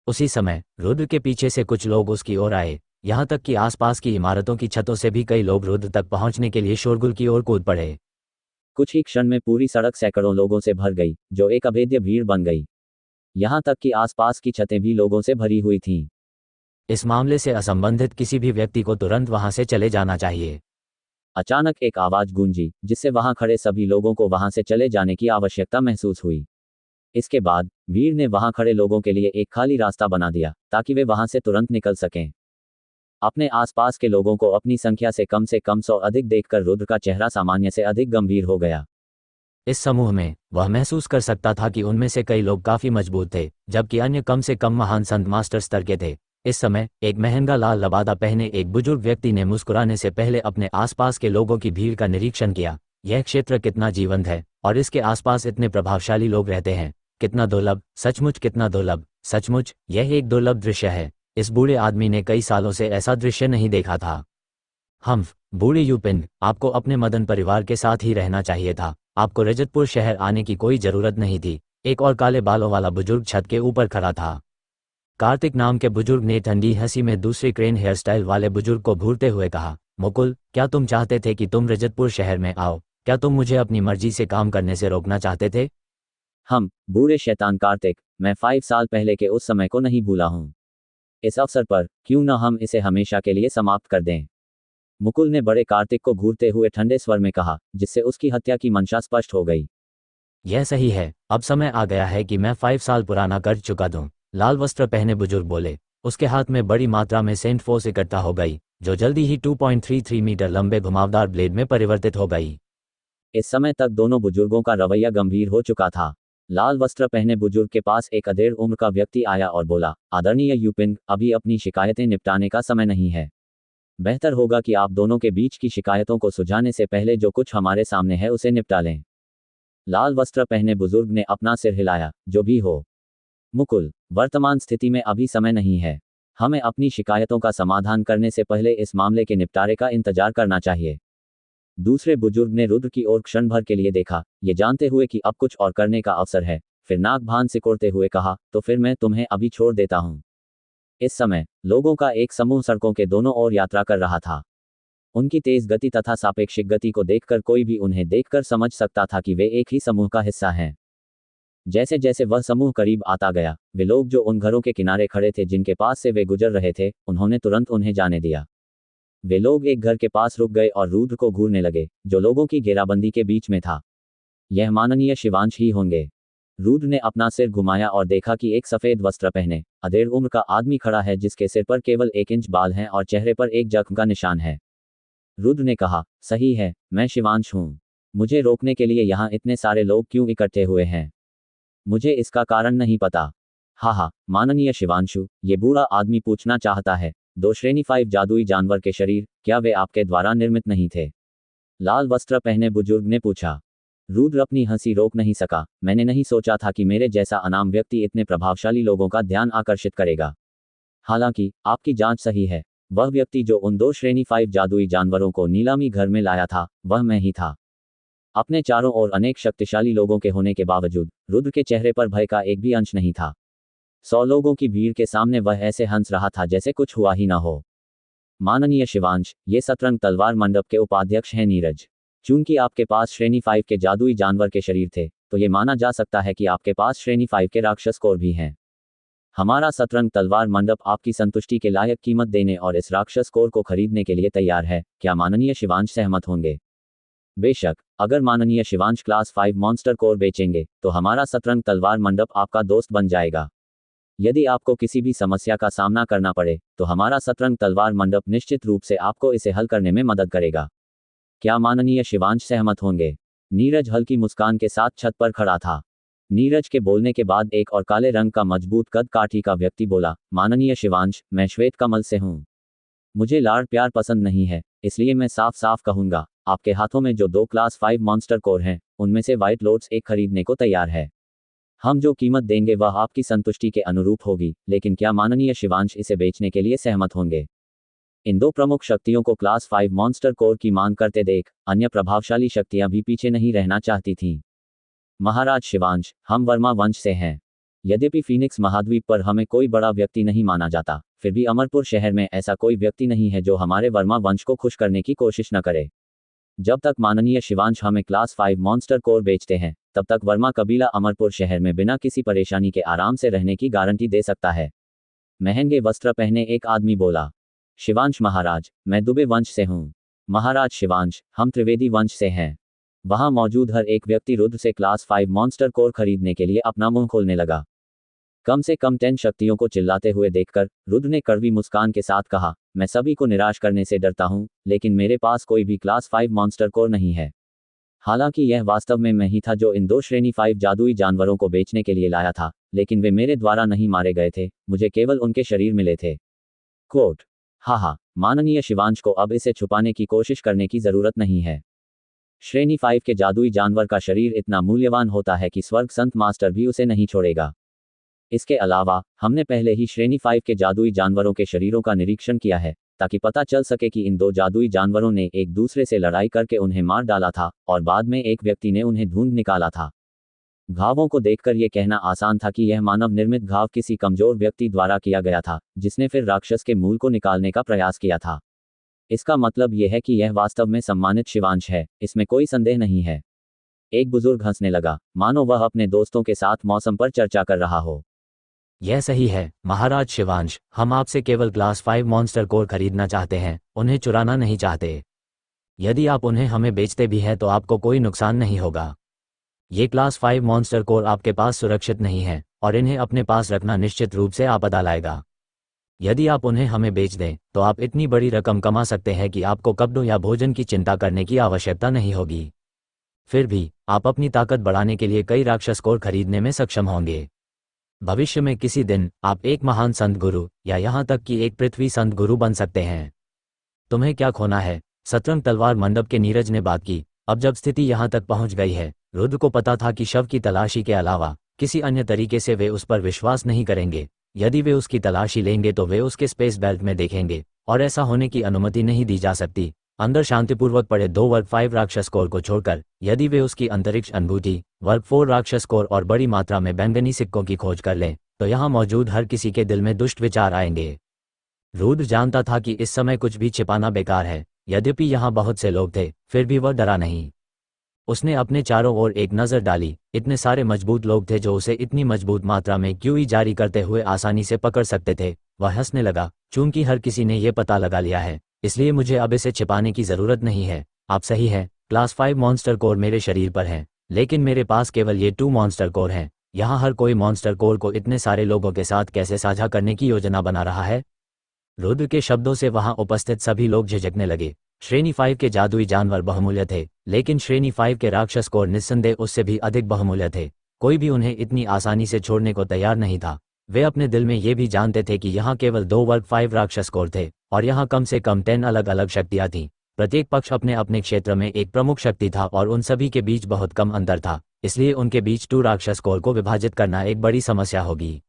उसी समय रुद्र के पीछे से कुछ लोग उसकी ओर आए, यहाँ तक कि आसपास की इमारतों की छतों से भी कई लोग रुद्र तक पहुंचने के लिए शोरगुल की ओर कूद पड़े। कुछ ही क्षण में पूरी सड़क सैकड़ों लोगों से भर गई, जो एक अभेद्य भीड़ बन गई। यहाँ तक कि आसपास की छतें भी लोगों से भरी हुई थीं। इस मामले से असंबंधित किसी भी व्यक्ति को तुरंत वहां से चले जाना चाहिए। अचानक एक आवाज गूंजी, जिससे वहां खड़े सभी लोगों को वहां से चले जाने की आवश्यकता महसूस हुई। इसके बाद भीड़ ने वहां खड़े लोगों के लिए एक खाली रास्ता बना दिया, ताकि वे वहां से तुरंत निकल सकें। अपने आसपास के लोगों को अपनी संख्या से कम 100 अधिक देखकर रुद्र का चेहरा सामान्य से अधिक गंभीर हो गया। इस समूह में वह महसूस कर सकता था कि उनमें से कई लोग काफी मजबूत थे, जबकि अन्य कम से कम महान संत मास्टर स्तर के थे। इस समय एक महंगा लाल लबादा पहने एक बुजुर्ग व्यक्ति ने मुस्कुराने से पहले अपने आसपास के लोगों की भीड़ का निरीक्षण किया। यह क्षेत्र कितना जीवंत है और इसके आसपास इतने प्रभावशाली लोग रहते हैं। कितना दुर्लभ, सचमुच कितना दुर्लभ, सचमुच यह एक दुर्लभ दृश्य है। इस बूढ़े आदमी ने कई सालों से ऐसा दृश्य नहीं देखा था। बूढ़े यूपिन, आपको अपने मदन परिवार के साथ ही रहना चाहिए था। आपको रजतपुर शहर आने की कोई जरूरत नहीं थी। एक और काले बालों वाला बुजुर्ग छत के ऊपर खड़ा था। कार्तिक नाम के बुजुर्ग ने ठंडी हंसी में दूसरे क्रेन हेयर स्टाइल वाले बुजुर्ग को घूरते हुए कहा, मुकुल, क्या तुम चाहते थे कि तुम रजतपुर शहर में आओ? क्या तुम मुझे अपनी मर्जी से काम करने से रोकना चाहते थे? बूढ़े शैतान कार्तिक, मैं 5 साल पहले के उस समय को नहीं भूला हूँ। इस अवसर पर क्यों न हम इसे हमेशा के लिए समाप्त कर दें? मुकुल ने बड़े कार्तिक को घूरते हुए ठंडे स्वर में कहा, जिससे उसकी हत्या की मंशा स्पष्ट हो गई। यह सही है, अब समय आ गया है कि मैं 5 साल पुराना कर चुका दूं। लाल वस्त्र पहने बुजुर्ग बोले। उसके हाथ में बड़ी मात्रा में सेंट फोर्स इकट्ठा हो गई, जो जल्दी ही 2.33 मीटर लंबे घुमावदार ब्लेड में परिवर्तित हो गई। इस समय तक दोनों बुजुर्गों का रवैया गंभीर हो चुका था। लाल वस्त्र पहने बुजुर्ग के पास एक अधेड़ उम्र का व्यक्ति आया और बोला, आदरणीय यूपिन, अभी अपनी शिकायतें निपटाने का समय नहीं है। बेहतर होगा कि आप दोनों के बीच की शिकायतों को सुलझाने से पहले जो कुछ हमारे सामने है उसे निपटा लें। लाल वस्त्र पहने बुजुर्ग ने अपना सिर हिलाया, जो भी हो मुकुल, वर्तमान स्थिति में अभी समय नहीं है। हमें अपनी शिकायतों का समाधान करने से पहले इस मामले के निपटारे का इंतजार करना चाहिए। दूसरे बुजुर्ग ने रुद्र की ओर क्षण भर के लिए देखा, ये जानते हुए कि अब कुछ और करने का अवसर है। फिर नाक भान सिकोड़ते हुए कहा, तो फिर मैं तुम्हें अभी छोड़ देता हूँ। इस समय लोगों का एक समूह सड़कों के दोनों ओर यात्रा कर रहा था। उनकी तेज गति तथा सापेक्षिक गति को देखकर कोई भी उन्हें देखकर समझ सकता था कि वे एक ही समूह का हिस्सा हैं। जैसे जैसे वह समूह करीब आता गया, वे लोग जो उन घरों के किनारे खड़े थे जिनके पास से वे गुजर रहे थे, उन्होंने तुरंत उन्हें जाने दिया। वे लोग एक घर के पास रुक गए और रुद्र को घूरने लगे, जो लोगों की घेराबंदी के बीच में था। यह माननीय शिवांश ही होंगे। रुद्र ने अपना सिर घुमाया और देखा कि एक सफेद वस्त्र पहने अधेड़ उम्र का आदमी खड़ा है जिसके सिर पर केवल 1 इंच बाल हैं और चेहरे पर एक जख्म का निशान है। रुद्र ने कहा, सही है, मैं शिवांश हूँ। मुझे रोकने के लिए यहाँ इतने सारे लोग क्यों इकट्ठे हुए हैं? मुझे इसका कारण नहीं पता। हाँ, माननीय शिवांशु, ये बूढ़ा आदमी पूछना चाहता है, 2 श्रेणी 5 जादुई जानवर के शरीर, क्या वे आपके द्वारा निर्मित नहीं थे? लाल वस्त्र पहने बुजुर्ग ने पूछा। रुद्र अपनी हंसी रोक नहीं सका। मैंने नहीं सोचा था कि मेरे जैसा अनाम व्यक्ति इतने प्रभावशाली लोगों का ध्यान आकर्षित करेगा। हालांकि आपकी जांच सही है। वह व्यक्ति जो उन 2 श्रेणी 5 जादुई जानवरों को नीलामी घर में लाया था, वह मैं ही था। अपने चारों ओर अनेक शक्तिशाली लोगों के होने के बावजूद रुद्र के चेहरे पर भय का एक भी अंश नहीं था। 100 लोगों की भीड़ के सामने वह ऐसे हंस रहा था जैसे कुछ हुआ ही ना हो। माननीय शिवांश, ये सतरंग तलवार मंडप के उपाध्यक्ष हैं नीरज। चूंकि आपके पास श्रेणी 5 के जादुई जानवर के शरीर थे, तो ये माना जा सकता है कि आपके पास श्रेणी 5 के राक्षस कोर भी हैं। हमारा सतरंग तलवार मंडप आपकी संतुष्टि के लायक कीमत देने और इस राक्षस कोर को खरीदने के लिए तैयार है। क्या माननीय शिवांश सहमत होंगे? बेशक, अगर माननीय शिवांश क्लास 5 मॉन्स्टर कोर बेचेंगे, तो हमारा सतरंग तलवार मंडप आपका दोस्त बन जाएगा। यदि आपको किसी भी समस्या का सामना करना पड़े, तो हमारा सतरंग तलवार मंडप निश्चित रूप से आपको इसे हल करने में मदद करेगा। क्या माननीय शिवांश सहमत होंगे? नीरज हल्की मुस्कान के साथ छत पर खड़ा था। नीरज के बोलने के बाद एक और काले रंग का मजबूत कद काठी का व्यक्ति बोला, माननीय शिवांश, मैं श्वेत कमल से हूँ। मुझे लाड़ प्यार पसंद नहीं है, इसलिए मैं साफ साफ कहूंगा, आपके हाथों में जो 2 क्लास 5 मॉन्स्टर कोर हैं, उनमें से व्हाइट लोर्ड्स एक खरीदने को तैयार है। हम जो कीमत देंगे वह आपकी संतुष्टि के अनुरूप होगी, लेकिन क्या माननीय शिवांश इसे बेचने के लिए सहमत होंगे? इन 2 प्रमुख शक्तियों को क्लास 5 मॉन्स्टर कोर की मांग करते देख अन्य प्रभावशाली शक्तियां भी पीछे नहीं रहना चाहती थीं। महाराज शिवांश, हम वर्मा वंश से हैं। यद्यपि फीनिक्स महाद्वीप पर हमें कोई बड़ा व्यक्ति नहीं माना जाता, फिर भी अमरपुर शहर में ऐसा कोई व्यक्ति नहीं है जो हमारे वर्मा वंश को खुश करने की कोशिश न करे। जब तक माननीय शिवांश हमें क्लास 5 मॉन्स्टर कोर बेचते हैं, तब तक वर्मा कबीला अमरपुर शहर में बिना किसी परेशानी के आराम से रहने की गारंटी दे सकता है। महंगे वस्त्र पहने एक आदमी बोला, शिवांश महाराज, मैं दुबे वंश से हूँ। महाराज शिवांश, हम त्रिवेदी वंश से हैं। वहां मौजूद हर एक व्यक्ति रुद्र से क्लास 5 मॉन्स्टर कोर खरीदने के लिए अपना मुंह खोलने लगा। कम से कम 10 शक्तियों को चिल्लाते हुए देखकर रुद्र ने कड़वी मुस्कान के साथ कहा, मैं सभी को निराश करने से डरता हूं, लेकिन मेरे पास कोई भी क्लास 5 मॉन्स्टर कोर नहीं है। हालांकि यह वास्तव में मैं ही था जो इन 2 श्रेणी 5 जादुई जानवरों को बेचने के लिए लाया था, लेकिन वे मेरे द्वारा नहीं मारे गए थे, मुझे केवल उनके शरीर मिले थे। कोट। हाँ, माननीय शिवांश को अब इसे छुपाने की कोशिश करने की जरूरत नहीं है। श्रेणी 5 के जादुई जानवर का शरीर इतना मूल्यवान होता है कि स्वर्ग संत मास्टर भी उसे नहीं छोड़ेगा। इसके अलावा हमने पहले ही श्रेणी 5 के जादुई जानवरों के शरीरों का निरीक्षण किया है, ताकि पता चल सके कि इन 2 जादुई जानवरों ने एक दूसरे से लड़ाई करके उन्हें मार डाला था और बाद में एक व्यक्ति ने उन्हें ढूंढ निकाला था। घावों को देखकर यह कहना आसान था कि यह मानव निर्मित घाव किसी कमजोर व्यक्ति द्वारा किया गया था, जिसने फिर राक्षस के मूल को निकालने का प्रयास किया था। इसका मतलब यह है कि यह वास्तव में सम्मानित शिवांश है, इसमें कोई संदेह नहीं है। एक बुजुर्ग हंसने लगा, मानो वह अपने दोस्तों के साथ मौसम पर चर्चा कर रहा हो। यह सही है महाराज शिवांश, हम आपसे केवल क्लास 5 मॉन्स्टर कोर खरीदना चाहते हैं, उन्हें चुराना नहीं चाहते। यदि आप उन्हें हमें बेचते भी हैं तो आपको कोई नुकसान नहीं होगा। ये क्लास 5 मॉन्स्टर कोर आपके पास सुरक्षित नहीं है और इन्हें अपने पास रखना निश्चित रूप से आपदा लाएगा। यदि आप उन्हें हमें बेच दें तो आप इतनी बड़ी रकम कमा सकते हैं कि आपको कपड़ों या भोजन की चिंता करने की आवश्यकता नहीं होगी। फिर भी आप अपनी ताकत बढ़ाने के लिए कई राक्षस कोर खरीदने में सक्षम होंगे। भविष्य में किसी दिन आप एक महान संत गुरु या यहाँ तक कि एक पृथ्वी संत गुरु बन सकते हैं। तुम्हें क्या खोना है? सतरंग तलवार मंडप के नीरज ने बात की। अब जब स्थिति यहाँ तक पहुँच गई है, रुद्र को पता था कि शव की तलाशी के अलावा किसी अन्य तरीके से वे उस पर विश्वास नहीं करेंगे। यदि वे उसकी तलाशी लेंगे तो वे उसके स्पेस बेल्ट में देखेंगे, और ऐसा होने की अनुमति नहीं दी जा सकती। अंदर शांतिपूर्वक पड़े 2 वर्ग 5 राक्षस कोर को छोड़कर यदि वे उसकी अंतरिक्ष अनुभूति वर्ग 4 राक्षस कोर और बड़ी मात्रा में बैंगनी सिक्कों की खोज कर लें, तो यहाँ मौजूद हर किसी के दिल में दुष्ट विचार आएंगे। रुद्र जानता था कि इस समय कुछ भी छिपाना बेकार है। यद्यपि यहाँ बहुत से लोग थे, फिर भी वह डरा नहीं। उसने अपने चारों ओर एक नज़र डाली। इतने सारे मजबूत लोग थे जो उसे इतनी मजबूत मात्रा में क्यूई जारी करते हुए आसानी से पकड़ सकते थे। वह हंसने लगा, चूंकि हर किसी ने यह पता लगा लिया है, इसलिए मुझे अब इसे छिपाने की जरूरत नहीं है। आप सही है, क्लास 5 मॉन्स्टर कोर मेरे शरीर पर है, लेकिन मेरे पास केवल ये 2 मॉन्स्टर कोर हैं। यहाँ हर कोई मॉन्स्टर कोर को इतने सारे लोगों के साथ कैसे साझा करने की योजना बना रहा है? रुद्र के शब्दों से वहां उपस्थित सभी लोग झिझकने लगे। श्रेणी 5 के जादुई जानवर बहुमूल्य थे, लेकिन श्रेणी 5 के राक्षस कोर निस्संदेह उससे भी अधिक बहुमूल्य थे। कोई भी उन्हें इतनी आसानी से छोड़ने को तैयार नहीं था। वे अपने दिल में ये भी जानते थे कि यहाँ केवल 2 वर्ग 5 राक्षस कोर थे और यहाँ कम से कम 10 अलग अलग शक्तियाँ थीं। प्रत्येक पक्ष अपने अपने क्षेत्र में एक प्रमुख शक्ति था और उन सभी के बीच बहुत कम अंतर था, इसलिए उनके बीच 2 राक्षस कोर को विभाजित करना एक बड़ी समस्या होगी।